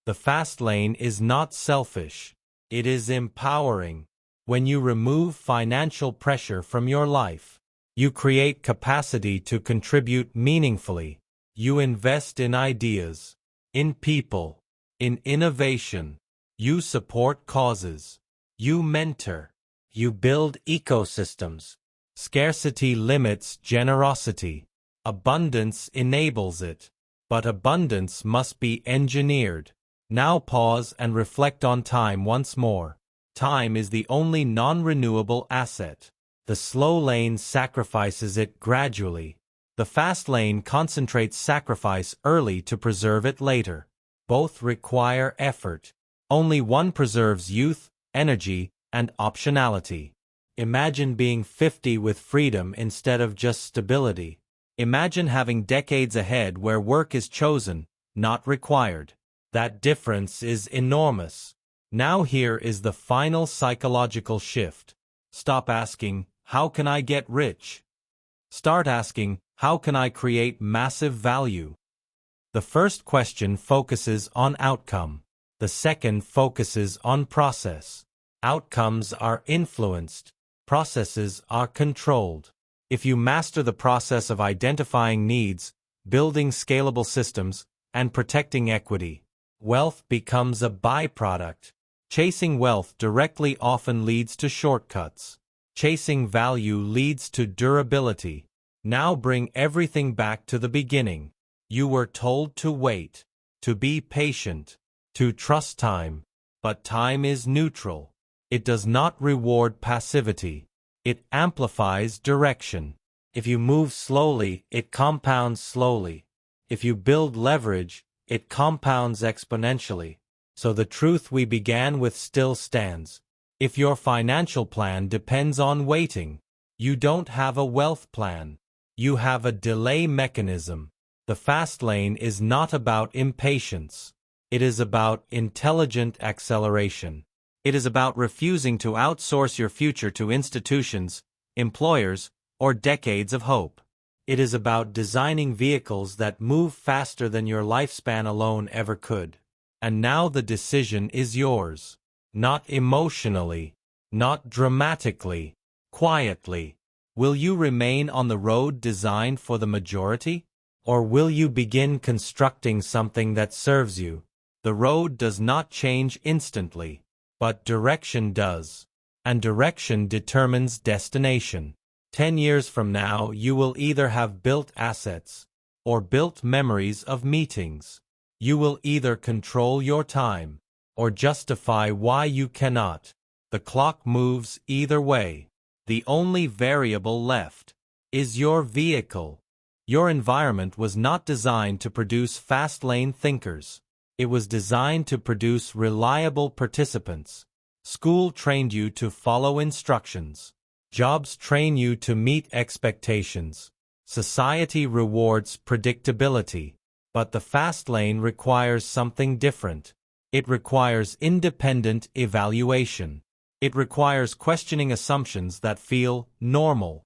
The fast lane is not selfish. It is empowering. When you remove financial pressure from your life, you create capacity to contribute meaningfully. You invest in ideas, in people, in innovation. You support causes. You mentor. You build ecosystems. Scarcity limits generosity. Abundance enables it. But abundance must be engineered. Now pause and reflect on time once more. Time is the only non-renewable asset. The slow lane sacrifices it gradually. The fast lane concentrates sacrifice early to preserve it later. Both require effort. Only one preserves youth, energy, and optionality. Imagine being 50 with freedom instead of just stability. Imagine having decades ahead where work is chosen, not required. That difference is enormous. Now here is the final psychological shift. Stop asking, how can I get rich? Start asking, how can I create massive value? The first question focuses on outcome. The second focuses on process. Outcomes are influenced. Processes are controlled. If you master the process of identifying needs, building scalable systems, and protecting equity. Wealth becomes a byproduct. Chasing wealth directly often leads to shortcuts. Chasing value leads to durability. Now bring everything back to the beginning. You were told to wait, to be patient, to trust time. But time is neutral. It does not reward passivity. It amplifies direction. If you move slowly, it compounds slowly. If you build leverage, it compounds exponentially. So the truth we began with still stands. If your financial plan depends on waiting, you don't have a wealth plan. You have a delay mechanism. The fast lane is not about impatience. It is about intelligent acceleration. It is about refusing to outsource your future to institutions, employers, or decades of hope. It is about designing vehicles that move faster than your lifespan alone ever could. And now the decision is yours. Not emotionally, not dramatically, quietly. Will you remain on the road designed for the majority? Or will you begin constructing something that serves you? The road does not change instantly, but direction does. And direction determines destination. 10 years from now, you will either have built assets or built memories of meetings. You will either control your time or justify why you cannot. The clock moves either way. The only variable left is your vehicle. Your environment was not designed to produce fast-lane thinkers. It was designed to produce reliable participants. School trained you to follow instructions. Jobs train you to meet expectations. Society rewards predictability. But the fast lane requires something different. It requires independent evaluation. It requires questioning assumptions that feel normal.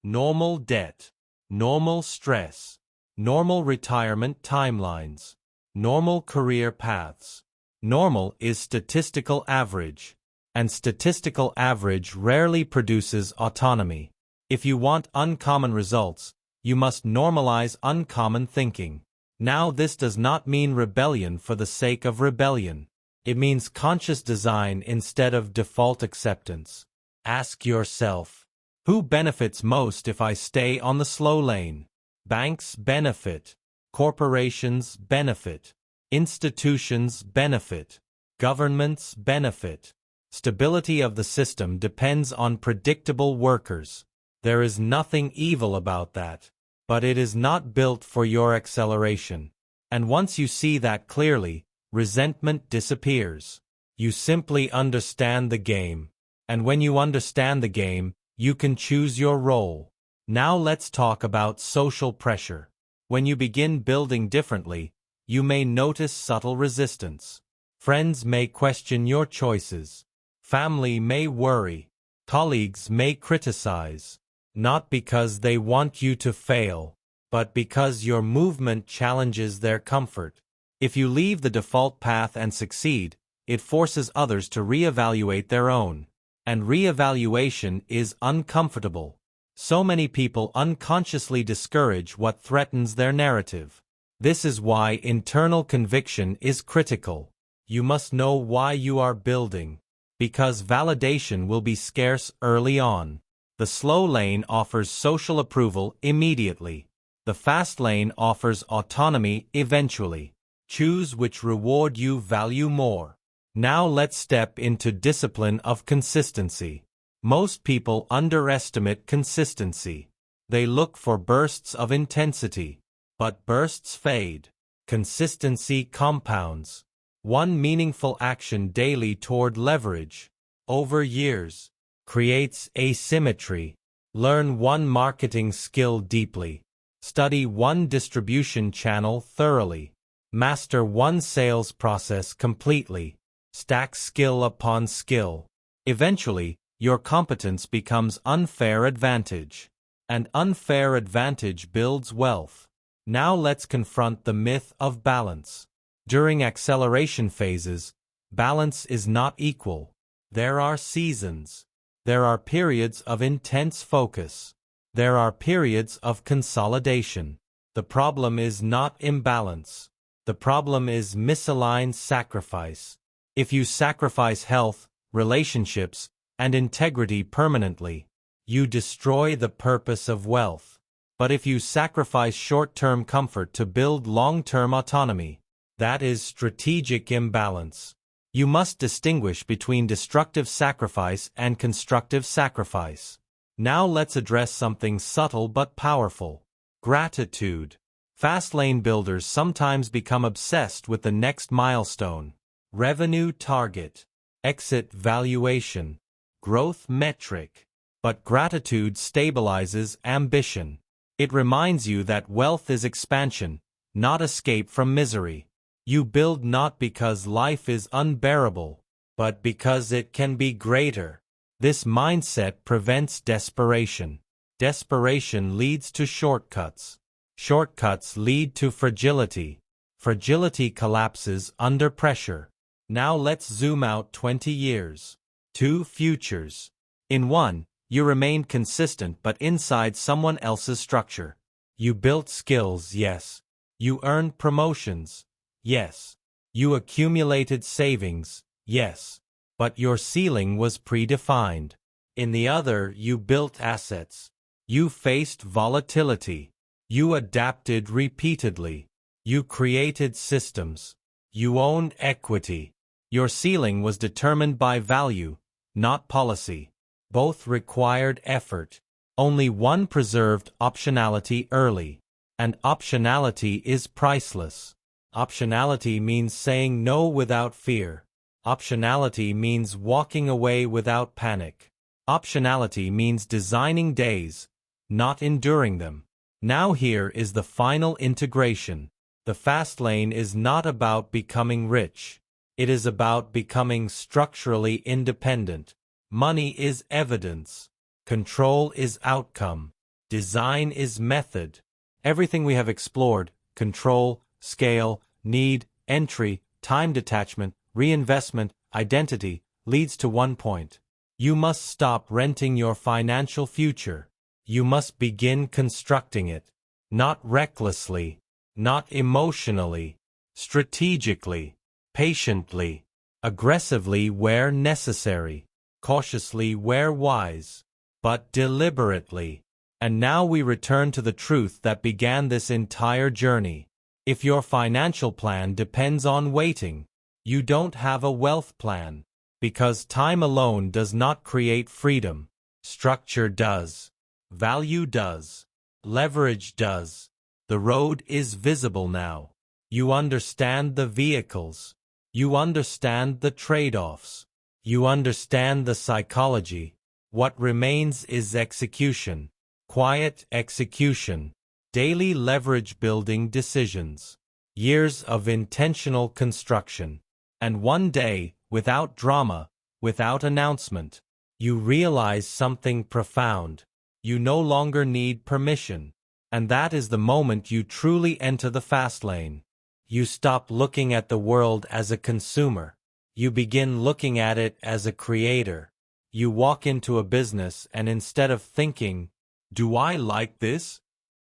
Normal debt. Normal stress. Normal retirement timelines. Normal career paths. Normal is statistical average. And statistical average rarely produces autonomy. If you want uncommon results, you must normalize uncommon thinking. Now this does not mean rebellion for the sake of rebellion. It means conscious design instead of default acceptance. Ask yourself, who benefits most if I stay on the slow lane? Banks benefit. Corporations benefit. Institutions benefit. Governments benefit. Stability of the system depends on predictable workers. There is nothing evil about that. But it is not built for your acceleration. And once you see that clearly, resentment disappears. You simply understand the game. And when you understand the game, you can choose your role. Now let's talk about social pressure. When you begin building differently, you may notice subtle resistance. Friends may question your choices. Family may worry. Colleagues may criticize. Not because they want you to fail, but because your movement challenges their comfort. If you leave the default path and succeed, it forces others to reevaluate their own. And reevaluation is uncomfortable. So many people unconsciously discourage what threatens their narrative. This is why internal conviction is critical. You must know why you are building. Because validation will be scarce early on. The slow lane offers social approval immediately. The fast lane offers autonomy eventually. Choose which reward you value more. Now let's step into discipline of consistency. Most people underestimate consistency. They look for bursts of intensity. But bursts fade. Consistency compounds. One meaningful action daily toward leverage. Over years. Creates asymmetry. Learn one marketing skill deeply. Study one distribution channel thoroughly. Master one sales process completely. Stack skill upon skill. Eventually, your competence becomes unfair advantage. And unfair advantage builds wealth. Now let's confront the myth of balance. During acceleration phases, balance is not equal. There are seasons. There are periods of intense focus. There are periods of consolidation. The problem is not imbalance. The problem is misaligned sacrifice. If you sacrifice health, relationships, and integrity permanently, you destroy the purpose of wealth. But if you sacrifice short-term comfort to build long-term autonomy, that is strategic imbalance. You must distinguish between destructive sacrifice and constructive sacrifice. Now let's address something subtle but powerful. Gratitude. Fastlane builders sometimes become obsessed with the next milestone. Revenue target, exit valuation, growth metric. But gratitude stabilizes ambition. It reminds you that wealth is expansion, not escape from misery. You build not because life is unbearable, but because it can be greater. This mindset prevents desperation. Desperation leads to shortcuts. Shortcuts lead to fragility. Fragility collapses under pressure. Now let's zoom out 20 years. 2 futures. In one, you remained consistent but inside someone else's structure. You built skills, yes. You earned promotions, yes. You accumulated savings, yes. But your ceiling was predefined. In the other, you built assets. You faced volatility. You adapted repeatedly. You created systems. You owned equity. Your ceiling was determined by value, not policy. Both required effort. Only one preserved optionality early. And optionality is priceless. Optionality means saying no without fear. Optionality means walking away without panic. Optionality means designing days, not enduring them. Now here is the final integration. The fast lane is not about becoming rich. It is about becoming structurally independent. Money is evidence. Control is outcome. Design is method. Everything we have explored, control, scale, need, entry, time detachment, reinvestment, identity, leads to one point. You must stop renting your financial future. You must begin constructing it. Not recklessly, not emotionally, strategically, patiently, aggressively where necessary, cautiously where wise, but deliberately. And now we return to the truth that began this entire journey. If your financial plan depends on waiting, you don't have a wealth plan, because time alone does not create freedom. Structure does. Value does. Leverage does. The road is visible now. You understand the vehicles. You understand the trade-offs. You understand the psychology. What remains is execution. Quiet execution. Daily leverage building decisions. Years of intentional construction. And one day, without drama, without announcement, you realize something profound. You no longer need permission. And that is the moment you truly enter the fast lane. You stop looking at the world as a consumer. You begin looking at it as a creator. You walk into a business and instead of thinking, "Do I like this?"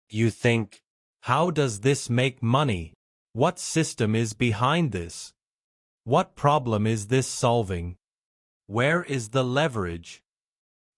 you think, "How does this make money? What system is behind this? What problem is this solving? Where is the leverage?"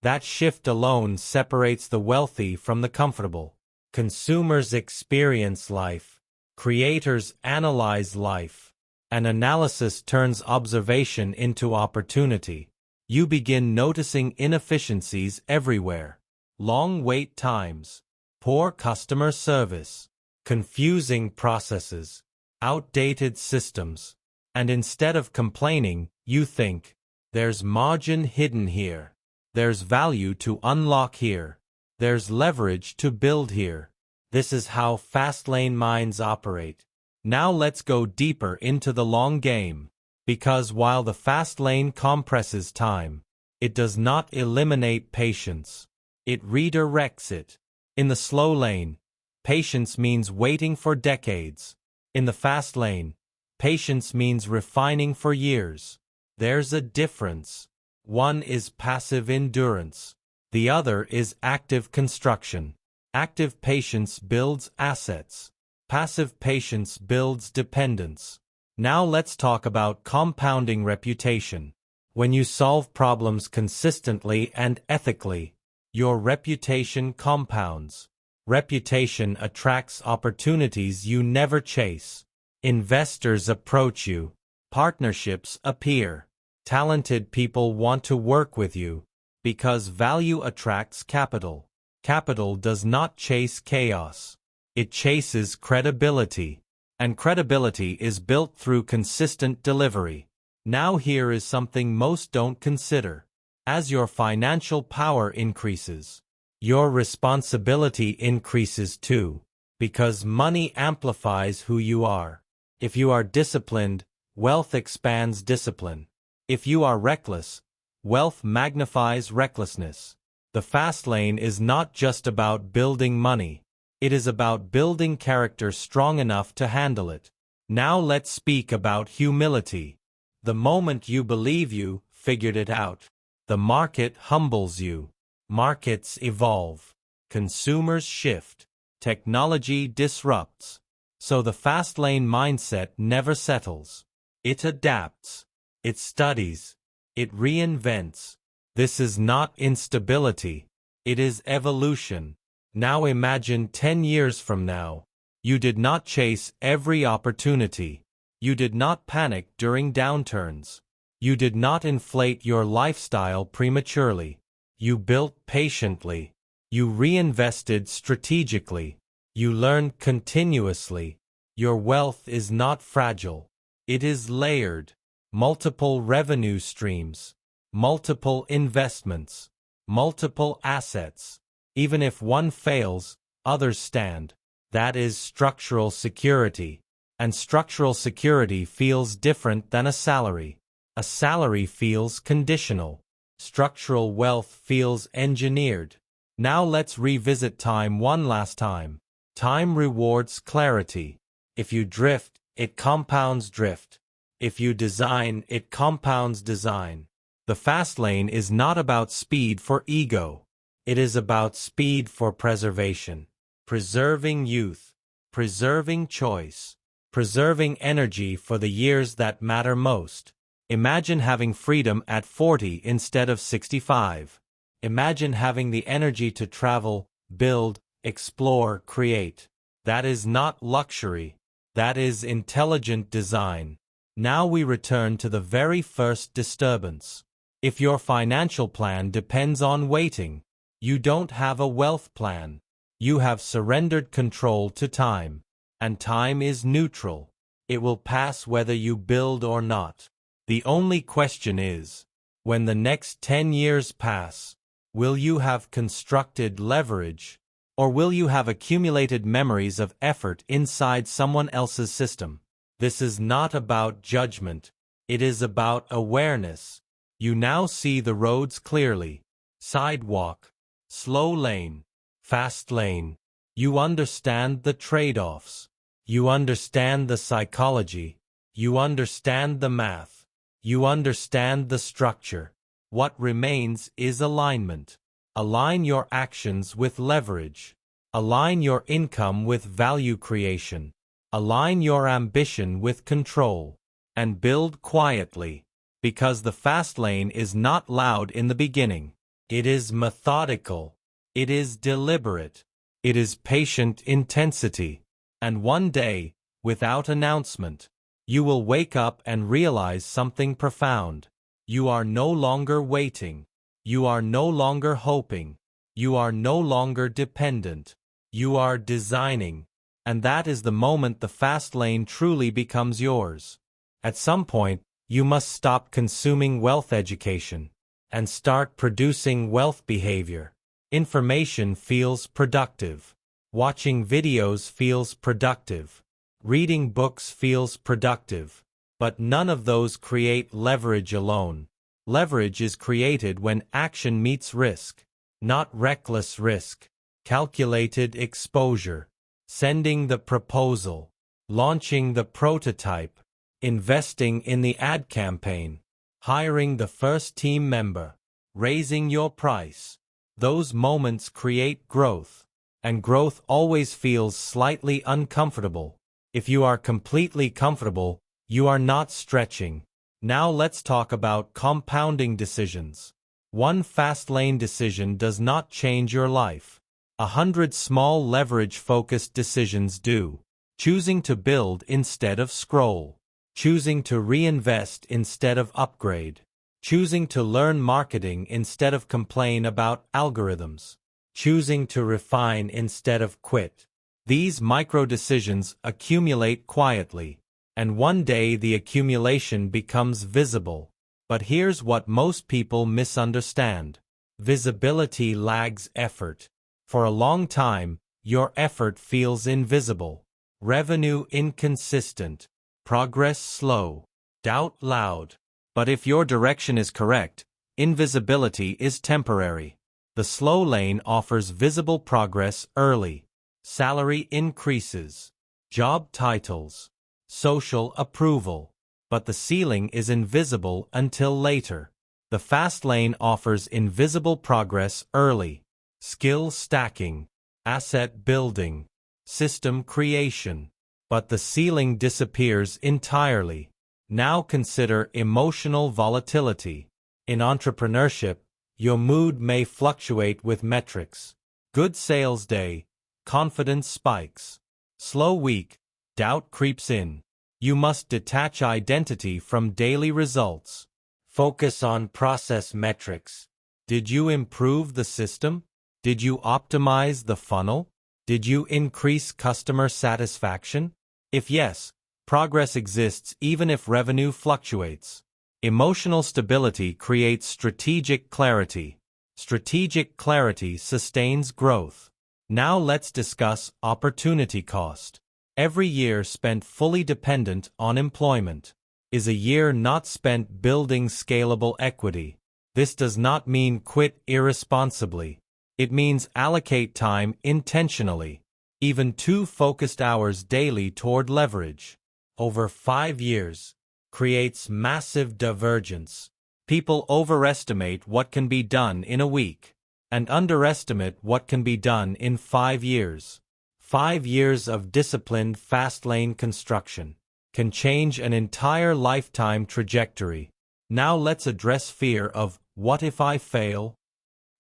That shift alone separates the wealthy from the comfortable. Consumers experience life. Creators analyze life. And analysis turns observation into opportunity. You begin noticing inefficiencies everywhere. Long wait times. Poor customer service. Confusing processes. Outdated systems. And instead of complaining, you think, "There's margin hidden here. There's value to unlock here. There's leverage to build here." This is how fast-lane minds operate. Now let's go deeper into the long game. Because while the fast lane compresses time, it does not eliminate patience. It redirects it. In the slow lane, patience means waiting for decades. In the fast lane, patience means refining for years. There's a difference. One is passive endurance. The other is active construction. Active patience builds assets. Passive patience builds dependence. Now let's talk about compounding reputation. When you solve problems consistently and ethically, your reputation compounds. Reputation attracts opportunities you never chase. Investors approach you. Partnerships appear. Talented people want to work with you because value attracts capital. Capital does not chase chaos. It chases credibility. And credibility is built through consistent delivery. Now here is something most don't consider. As your financial power increases, your responsibility increases too, because money amplifies who you are. If you are disciplined, wealth expands discipline. If you are reckless, wealth magnifies recklessness. The fast lane is not just about building money. It is about building character strong enough to handle it. Now let's speak about humility. The moment you believe you figured it out, the market humbles you. Markets evolve. Consumers shift. Technology disrupts. So the fast lane mindset never settles. It adapts. It studies. It reinvents. This is not instability. It is evolution. Now imagine 10 years from now. You did not chase every opportunity. You did not panic during downturns. You did not inflate your lifestyle prematurely. You built patiently. You reinvested strategically. You learned continuously. Your wealth is not fragile. It is layered. Multiple revenue streams. Multiple investments. Multiple assets. Even if one fails, others stand. That is structural security. And structural security feels different than a salary. A salary feels conditional. Structural wealth feels engineered. Now let's revisit time one last time. Time rewards clarity. If you drift, it compounds drift. If you design, it compounds design. The fast lane is not about speed for ego. It is about speed for preservation. Preserving youth. Preserving choice. Preserving energy for the years that matter most. Imagine having freedom at 40 instead of 65. Imagine having the energy to travel, build, explore, create. That is not luxury. That is intelligent design. Now we return to the very first disturbance. If your financial plan depends on waiting, you don't have a wealth plan. You have surrendered control to time. And time is neutral. It will pass whether you build or not. The only question is, when the next 10 years pass, will you have constructed leverage, or will you have accumulated memories of effort inside someone else's system? This is not about judgment. It is about awareness. You now see the roads clearly. Sidewalk. Slow lane. Fast lane. You understand the trade-offs. You understand the psychology. You understand the math. You understand the structure. What remains is alignment. Align your actions with leverage. Align your income with value creation. Align your ambition with control. And build quietly. Because the fast lane is not loud in the beginning. It is methodical. It is deliberate. It is patient intensity. And one day, without announcement, you will wake up and realize something profound. You are no longer waiting. You are no longer hoping. You are no longer dependent. You are designing. And that is the moment the fast lane truly becomes yours. At some point, you must stop consuming wealth education and start producing wealth behavior. Information feels productive. Watching videos feels productive. Reading books feels productive. But none of those create leverage alone. Leverage is created when action meets risk. Not reckless risk. Calculated exposure. Sending the proposal. Launching the prototype. Investing in the ad campaign. Hiring the first team member. Raising your price. Those moments create growth. and growth always feels slightly uncomfortable. If you are completely comfortable, you are not stretching. Now let's talk about compounding decisions. One fast lane decision does not change your life. 100 small leverage-focused decisions do. Choosing to build instead of scroll. Choosing to reinvest instead of upgrade. Choosing to learn marketing instead of complain about algorithms. Choosing to refine instead of quit. These micro-decisions accumulate quietly, and one day the accumulation becomes visible. But here's what most people misunderstand. Visibility lags effort. For a long time, your effort feels invisible. Revenue inconsistent. Progress slow. Doubt loud. But if your direction is correct, invisibility is temporary. The slow lane offers visible progress early. Salary increases. Job titles. Social approval. But the ceiling is invisible until later. The fast lane offers invisible progress early. Skill stacking. Asset building. System creation. But the ceiling disappears entirely. Now consider emotional volatility. In entrepreneurship, your mood may fluctuate with metrics. Good sales day, confidence spikes. Slow week, doubt creeps in. You must detach identity from daily results. Focus on process metrics. Did you improve the system? Did you optimize the funnel? Did you increase customer satisfaction? If yes, progress exists even if revenue fluctuates. Emotional stability creates strategic clarity. Strategic clarity sustains growth. Now let's discuss opportunity cost. Every year spent fully dependent on employment is a year not spent building scalable equity. This does not mean quit irresponsibly. It means allocate time intentionally. Even 2 focused hours daily toward leverage. Over 5 years. Creates massive divergence. People overestimate what can be done in a week and underestimate what can be done in 5 years. 5 years of disciplined fast lane construction can change an entire lifetime trajectory. Now let's address fear of what if I fail?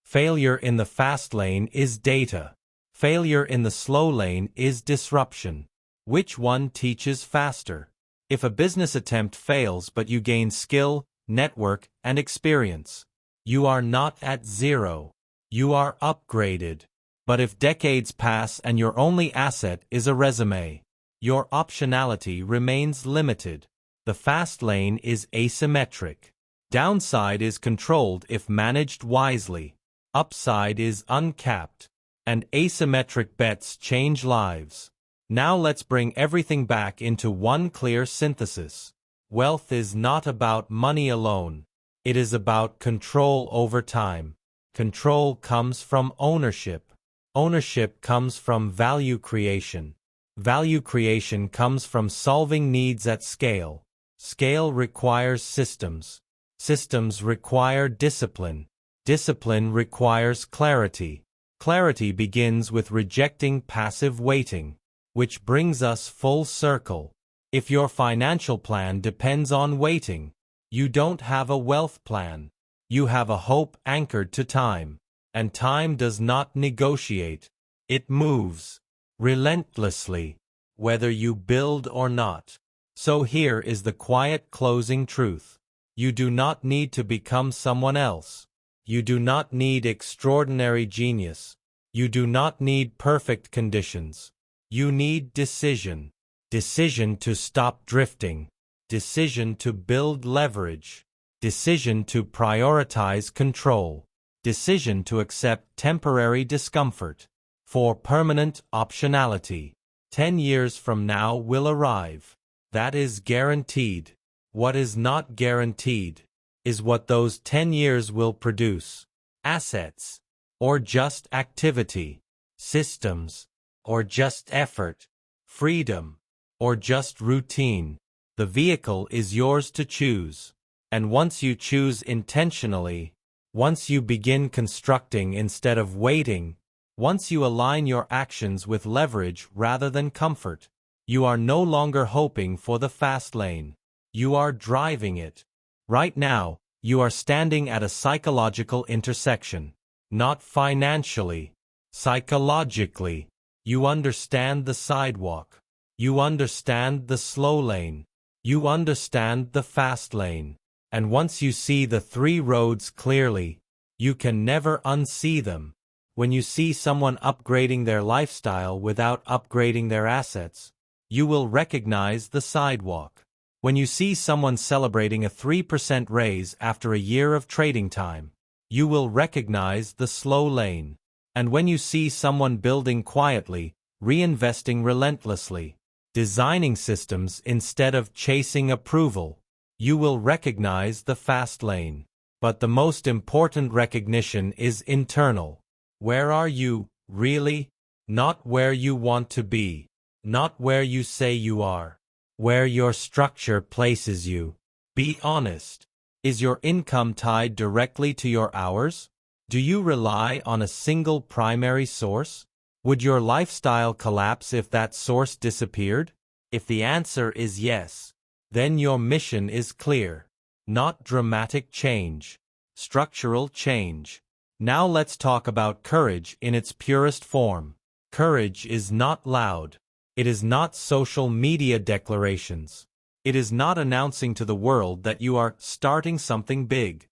Failure in the fast lane is data. Failure in the slow lane is disruption. Which one teaches faster? If a business attempt fails but you gain skill, network, and experience, you are not at zero. You are upgraded. But if decades pass and your only asset is a resume, your optionality remains limited. The fast lane is asymmetric. Downside is controlled if managed wisely. Upside is uncapped. And asymmetric bets change lives. Now let's bring everything back into one clear synthesis. Wealth is not about money alone. It is about control over time. Control comes from ownership. Ownership comes from value creation. Value creation comes from solving needs at scale. Scale requires systems. Systems require discipline. Discipline requires clarity. Clarity begins with rejecting passive waiting. Which brings us full circle. If your financial plan depends on waiting, you don't have a wealth plan. You have a hope anchored to time. And time does not negotiate. It moves relentlessly, whether you build or not. So here is the quiet closing truth. You do not need to become someone else. You do not need extraordinary genius. You do not need perfect conditions. You need decision. Decision to stop drifting. Decision to build leverage. Decision to prioritize control. Decision to accept temporary discomfort for permanent optionality. 10 years from now will arrive. That is guaranteed. What is not guaranteed is what those 10 years will produce. Assets, or just activity. Systems, or just effort. Freedom, or just routine. The vehicle is yours to choose. And once you choose intentionally, once you begin constructing instead of waiting, Once you align your actions with leverage rather than comfort, you are no longer hoping for the fast lane. You are driving it. Right now, you are standing at a psychological intersection. Not financially. Psychologically. You understand the sidewalk. You understand the slow lane. You understand the fast lane. And once you see the three roads clearly, you can never unsee them. When you see someone upgrading their lifestyle without upgrading their assets, you will recognize the sidewalk. When you see someone celebrating a 3% raise after a year of trading time, you will recognize the slow lane. And when you see someone building quietly, reinvesting relentlessly, designing systems instead of chasing approval, you will recognize the fast lane. But the most important recognition is internal. Where are you, really? Not where you want to be. Not where you say you are. Where your structure places you. Be honest. Is your income tied directly to your hours? Do you rely on a single primary source? Would your lifestyle collapse if that source disappeared? If the answer is yes, then your mission is clear. Not dramatic change. Structural change. Now let's talk about courage in its purest form. Courage is not loud. It is not social media declarations. It is not announcing to the world that you are starting something big.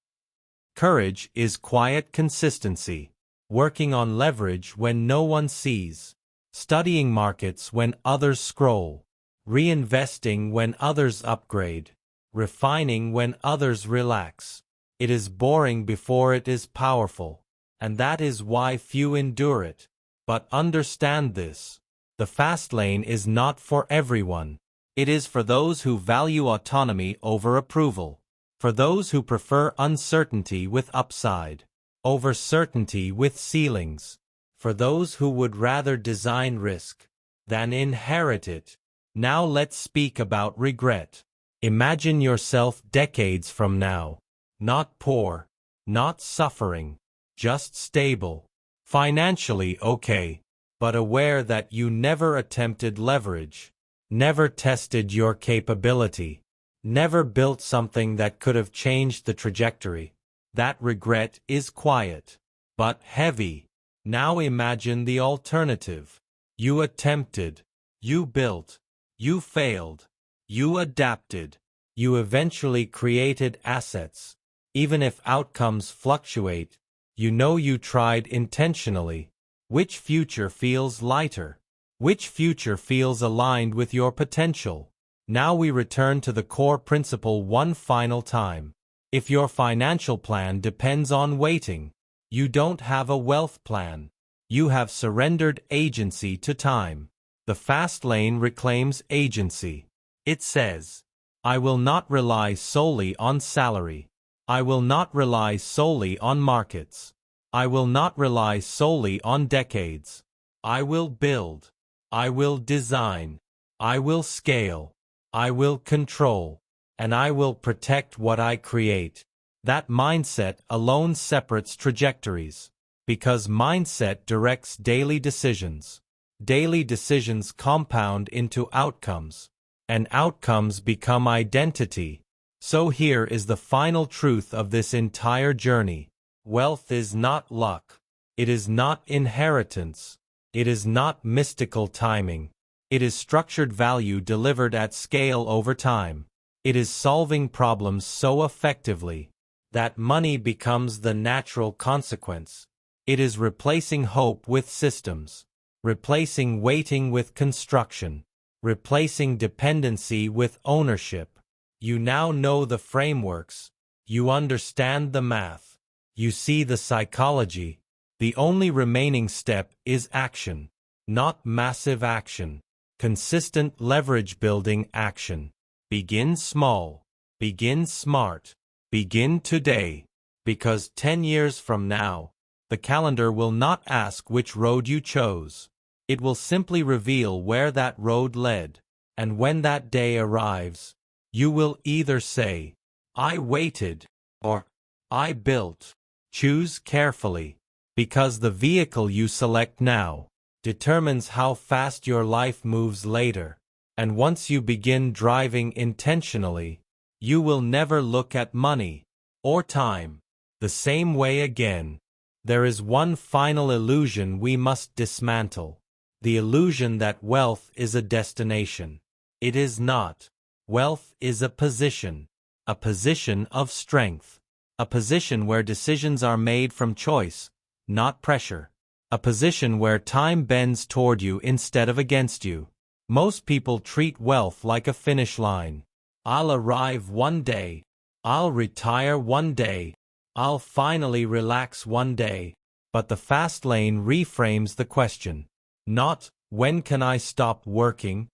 Courage is quiet consistency, working on leverage when no one sees, studying markets when others scroll, reinvesting when others upgrade, refining when others relax. It is boring before it is powerful, and that is why few endure it. But understand this. The fast lane is not for everyone. It is for those who value autonomy over approval, for those who prefer uncertainty with upside, over certainty with ceilings, for those who would rather design risk than inherit it. Now let's speak about regret. Imagine yourself decades from now, not poor, not suffering, just stable, financially okay, but aware that you never attempted leverage, never tested your capability, never built something that could have changed the trajectory. That regret is quiet, but heavy. Now imagine the alternative. You attempted, you built, you failed, you adapted, you eventually created assets. Even if outcomes fluctuate, you know you tried intentionally. Which future feels lighter? Which future feels aligned with your potential? Now we return to the core principle one final time. If your financial plan depends on waiting, you don't have a wealth plan. You have surrendered agency to time. The fast lane reclaims agency. It says, I will not rely solely on salary. I will not rely solely on markets. I will not rely solely on decades. I will build. I will design. I will scale. I will control. And I will protect what I create. That mindset alone separates trajectories. Because mindset directs daily decisions. Daily decisions compound into outcomes. And outcomes become identity. So here is the final truth of this entire journey. Wealth is not luck. It is not inheritance. It is not mystical timing. It is structured value delivered at scale over time. It is solving problems so effectively that money becomes the natural consequence. It is replacing hope with systems, replacing waiting with construction, replacing dependency with ownership. You now know the frameworks. You understand the math. You see the psychology. The only remaining step is action. Not massive action. Consistent leverage building action. Begin small. Begin smart. Begin today. Because 10 years from now, the calendar will not ask which road you chose. It will simply reveal where that road led. And when that day arrives, you will either say, I waited, or I built. Choose carefully. Because the vehicle you select now determines how fast your life moves later. And once you begin driving intentionally, you will never look at money or time the same way again. There is one final illusion we must dismantle. The illusion that wealth is a destination. It is not. Wealth is a position of strength, a position where decisions are made from choice, not pressure, a position where time bends toward you instead of against you. Most people treat wealth like a finish line. I'll arrive one day. I'll retire one day. I'll finally relax one day. But the fast lane reframes the question. Not, when can I stop working?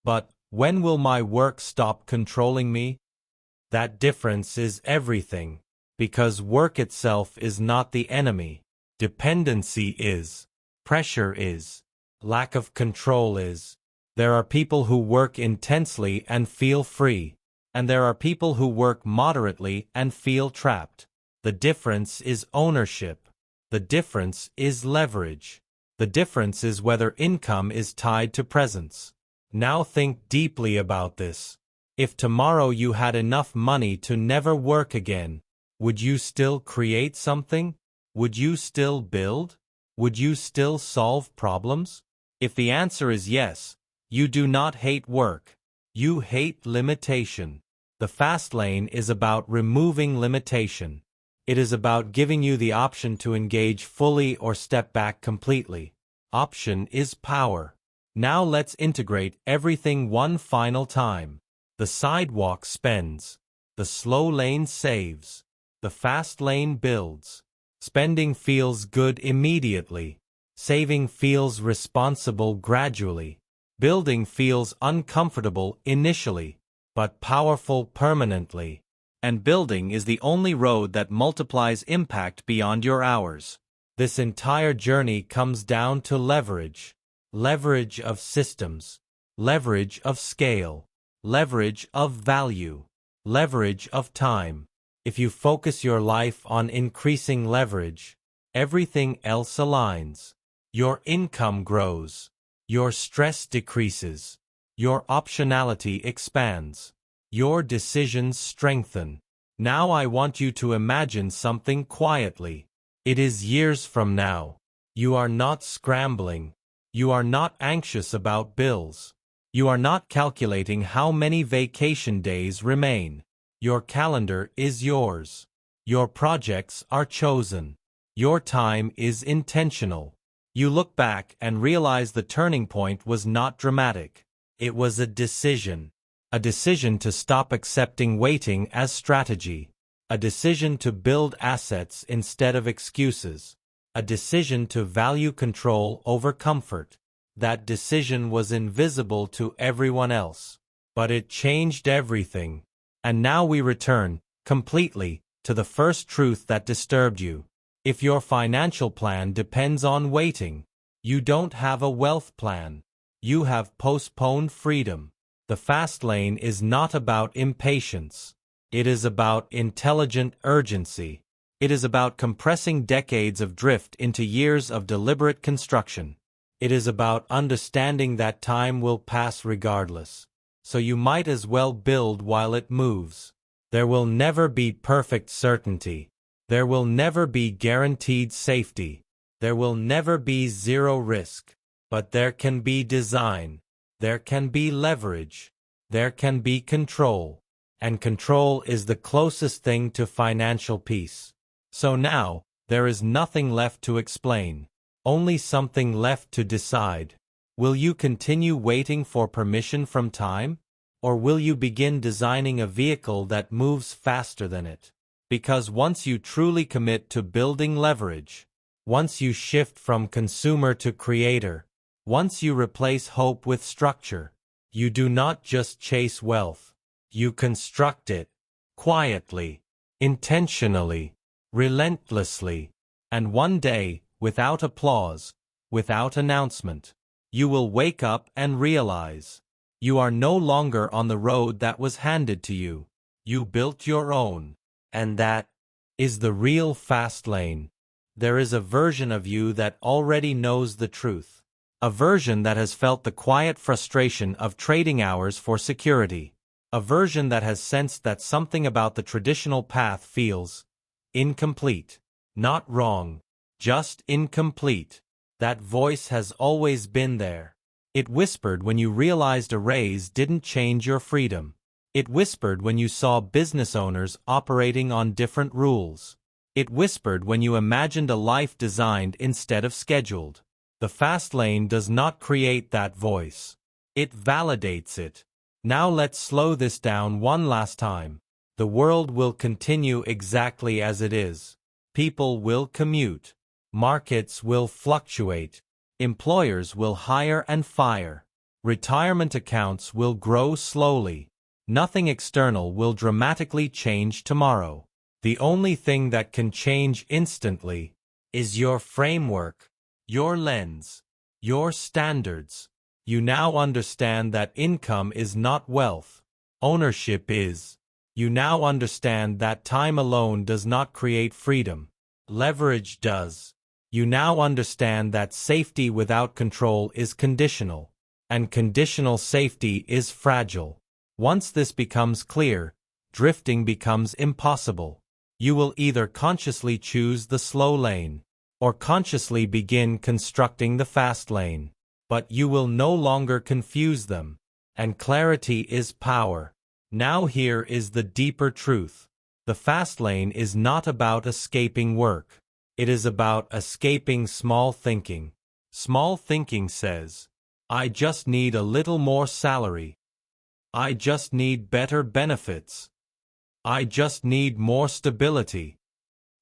But, when will my work stop controlling me? That difference is everything. Because work itself is not the enemy. Dependency is. Pressure is. Lack of control is. There are people who work intensely and feel free. And there are people who work moderately and feel trapped. The difference is ownership. The difference is leverage. The difference is whether income is tied to presence. Now think deeply about this. If tomorrow you had enough money to never work again, would you still create something? Would you still build? Would you still solve problems? If the answer is yes, you do not hate work. You hate limitation. The fast lane is about removing limitation. It is about giving you the option to engage fully or step back completely. Option is power. Now let's integrate everything one final time. The sidewalk spends. The slow lane saves. The fast lane builds. Spending feels good immediately. Saving feels responsible gradually. Building feels uncomfortable initially, but powerful permanently. And building is the only road that multiplies impact beyond your hours. This entire journey comes down to leverage. Leverage of systems. Leverage of scale. Leverage of value. Leverage of time. If you focus your life on increasing leverage, everything else aligns. Your income grows. Your stress decreases. Your optionality expands. Your decisions strengthen. Now I want you to imagine something quietly. It is years from now. You are not scrambling. You are not anxious about bills. You are not calculating how many vacation days remain. Your calendar is yours. Your projects are chosen. Your time is intentional. You look back and realize the turning point was not dramatic. It was a decision. A decision to stop accepting waiting as strategy. A decision to build assets instead of excuses. A decision to value control over comfort. That decision was invisible to everyone else. But it changed everything. And now we return, completely, to the first truth that disturbed you. If your financial plan depends on waiting, you don't have a wealth plan. You have postponed freedom. The fast lane is not about impatience. It is about intelligent urgency. It is about compressing decades of drift into years of deliberate construction. It is about understanding that time will pass regardless. So you might as well build while it moves. There will never be perfect certainty. There will never be guaranteed safety. There will never be zero risk. But there can be design. There can be leverage. There can be control. And control is the closest thing to financial peace. So now, there is nothing left to explain. Only something left to decide. Will you continue waiting for permission from time? Or will you begin designing a vehicle that moves faster than it? Because once you truly commit to building leverage, once you shift from consumer to creator, once you replace hope with structure, you do not just chase wealth. You construct it. Quietly. Intentionally. Relentlessly. And one day, without applause, without announcement, you will wake up and realize you are no longer on the road that was handed to you. You built your own. And that is the real fast lane. There is a version of you that already knows the truth. A version that has felt the quiet frustration of trading hours for security. A version that has sensed that something about the traditional path feels incomplete. Not wrong, just incomplete. That voice has always been there. It whispered when you realized a raise didn't change your freedom. It whispered when you saw business owners operating on different rules. It whispered when you imagined a life designed instead of scheduled. The fast lane does not create that voice. It validates it. Now let's slow this down one last time. The world will continue exactly as it is. People will commute. Markets will fluctuate. Employers will hire and fire. Retirement accounts will grow slowly. Nothing external will dramatically change tomorrow. The only thing that can change instantly is your framework, your lens, your standards. You now understand that income is not wealth. Ownership is. You now understand that time alone does not create freedom. Leverage does. You now understand that safety without control is conditional, and conditional safety is fragile. Once this becomes clear, drifting becomes impossible. You will either consciously choose the slow lane, or consciously begin constructing the fast lane. But you will no longer confuse them, and clarity is power. Now here is the deeper truth. The fast lane is not about escaping work. It is about escaping small thinking. Small thinking says, I just need a little more salary. I just need better benefits. I just need more stability.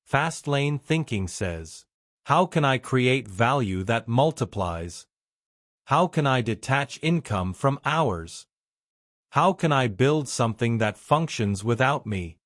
Fast lane thinking says, how can I create value that multiplies? How can I detach income from hours? How can I build something that functions without me?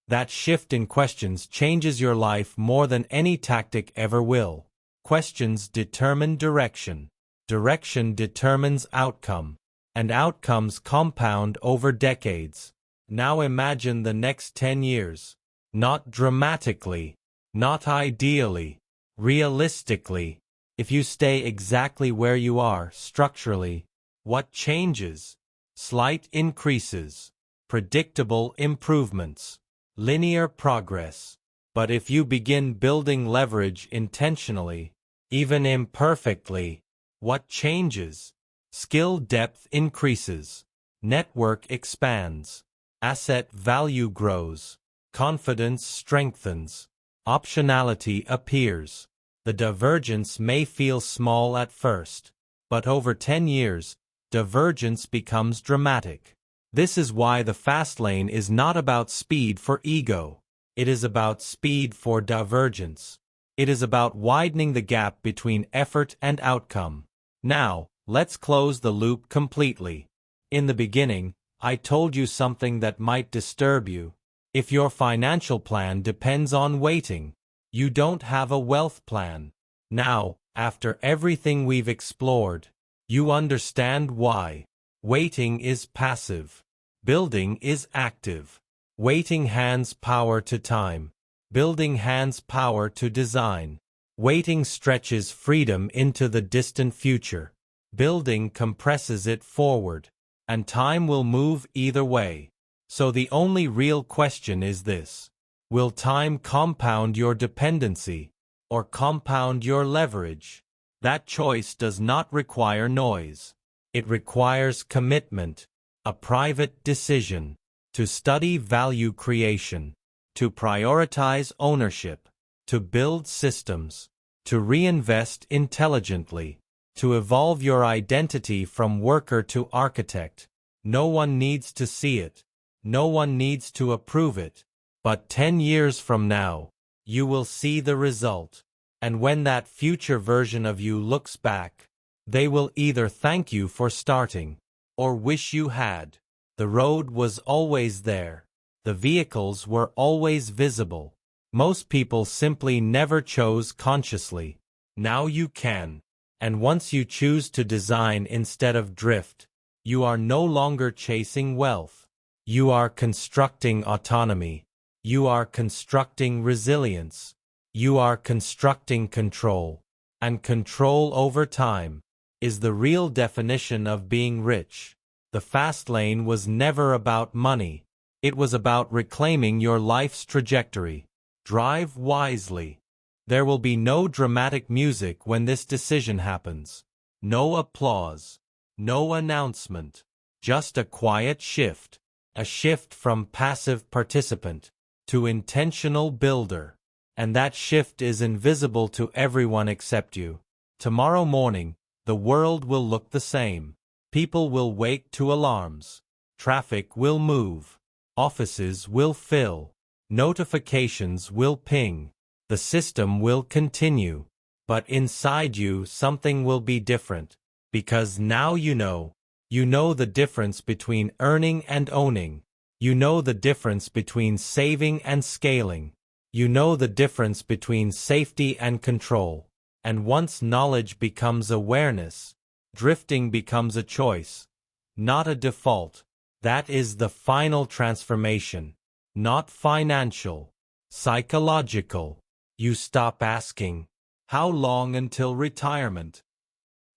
That shift in questions changes your life more than any tactic ever will. Questions determine direction. Direction determines outcome. And outcomes compound over decades. Now imagine the next 10 years. Not dramatically. Not ideally. Realistically. If you stay exactly where you are structurally, what changes? Slight increases. Predictable improvements. Linear progress. But if you begin building leverage intentionally, even imperfectly, what changes? Skill depth increases. Network expands. Asset value grows. Confidence strengthens. Optionality appears. The divergence may feel small at first, but over 10 years, divergence becomes dramatic. This is why the fast lane is not about speed for ego. It is about speed for divergence. It is about widening the gap between effort and outcome. Now, let's close the loop completely. In the beginning, I told you something that might disturb you. If your financial plan depends on waiting, you don't have a wealth plan. Now, after everything we've explored, you understand why. Waiting is passive. Building is active. Waiting hands power to time. Building hands power to design. Waiting stretches freedom into the distant future. Building compresses it forward. And time will move either way. So the only real question is this. Will time compound your dependency, or compound your leverage? That choice does not require noise. It requires commitment, a private decision, to study value creation, to prioritize ownership, to build systems, to reinvest intelligently, to evolve your identity from worker to architect. No one needs to see it. No one needs to approve it. But 10 years from now, you will see the result. And when that future version of you looks back, they will either thank you for starting, or wish you had. The road was always there. The vehicles were always visible. Most people simply never chose consciously. Now you can. And once you choose to design instead of drift, you are no longer chasing wealth. You are constructing autonomy. You are constructing resilience. You are constructing control, and control over time is the real definition of being rich. The fast lane was never about money. It was about reclaiming your life's trajectory. Drive wisely. There will be no dramatic music when this decision happens. No applause. No announcement. Just a quiet shift. A shift from passive participant to intentional builder. And that shift is invisible to everyone except you. Tomorrow morning, the world will look the same. People will wake to alarms. Traffic will move. Offices will fill. Notifications will ping. The system will continue. But inside you, something will be different. Because now you know. You know the difference between earning and owning. You know the difference between saving and scaling. You know the difference between safety and control. And once knowledge becomes awareness, drifting becomes a choice, not a default. That is the final transformation. Not financial, psychological. You stop asking, how long until retirement?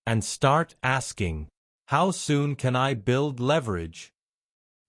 And start asking, how soon can I build leverage?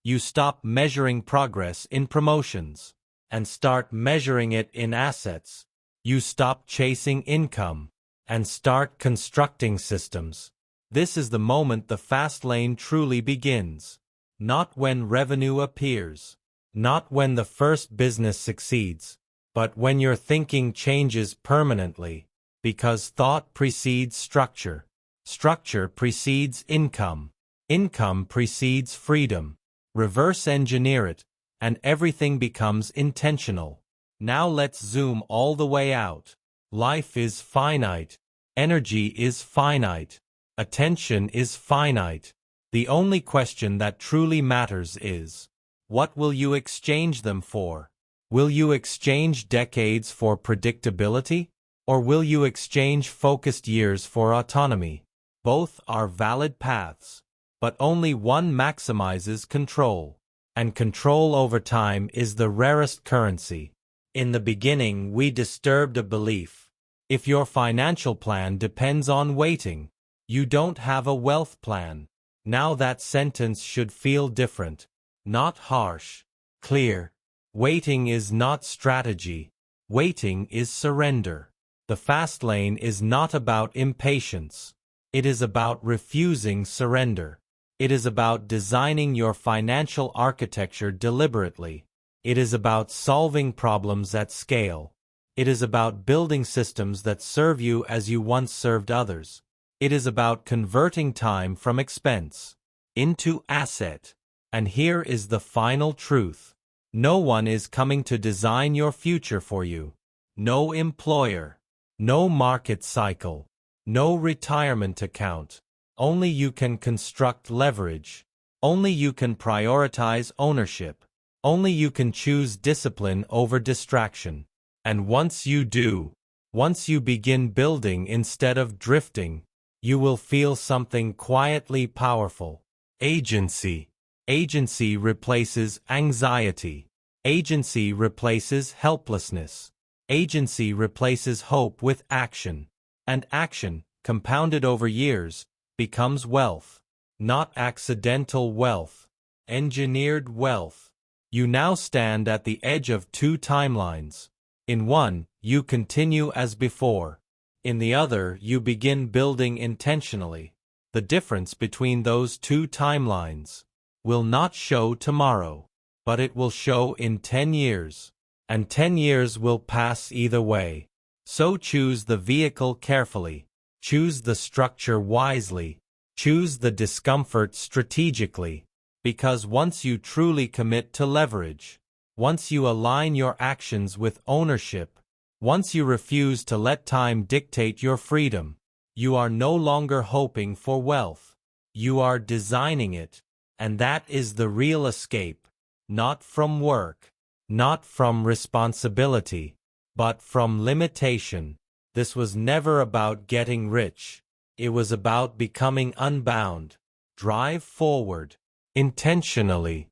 You stop measuring progress in promotions and start measuring it in assets. You stop chasing income and start constructing systems. This is the moment the fast lane truly begins. Not when revenue appears, not when the first business succeeds, but when your thinking changes permanently, because thought precedes structure. Structure precedes income. Income precedes freedom. Reverse engineer it, and everything becomes intentional. Now let's zoom all the way out. Life is finite. Energy is finite. Attention is finite. The only question that truly matters is, what will you exchange them for? Will you exchange decades for predictability? Or will you exchange focused years for autonomy? Both are valid paths, but only one maximizes control. And control over time is the rarest currency. In the beginning, we disturbed a belief. If your financial plan depends on waiting, you don't have a wealth plan. Now that sentence should feel different. Not harsh. Clear. Waiting is not strategy. Waiting is surrender. The fast lane is not about impatience. It is about refusing surrender. It is about designing your financial architecture deliberately. It is about solving problems at scale. It is about building systems that serve you as you once served others. It is about converting time from expense into asset. And here is the final truth. No one is coming to design your future for you. No employer. No market cycle. No retirement account. Only you can construct leverage. Only you can prioritize ownership. Only you can choose discipline over distraction. And once you do, once you begin building instead of drifting, you will feel something quietly powerful. Agency. Agency replaces anxiety. Agency replaces helplessness. Agency replaces hope with action. And action, compounded over years, becomes wealth. Not accidental wealth. Engineered wealth. You now stand at the edge of two timelines. In one, you continue as before. In the other, you begin building intentionally. The difference between those two timelines will not show tomorrow, but it will show in 10 years. And 10 years will pass either way. So choose the vehicle carefully. Choose the structure wisely. Choose the discomfort strategically. Because once you truly commit to leverage, once you align your actions with ownership, once you refuse to let time dictate your freedom, you are no longer hoping for wealth. You are designing it. And that is the real escape. Not from work, not from responsibility, but from limitation. This was never about getting rich. It was about becoming unbound. Drive forward. Intentionally.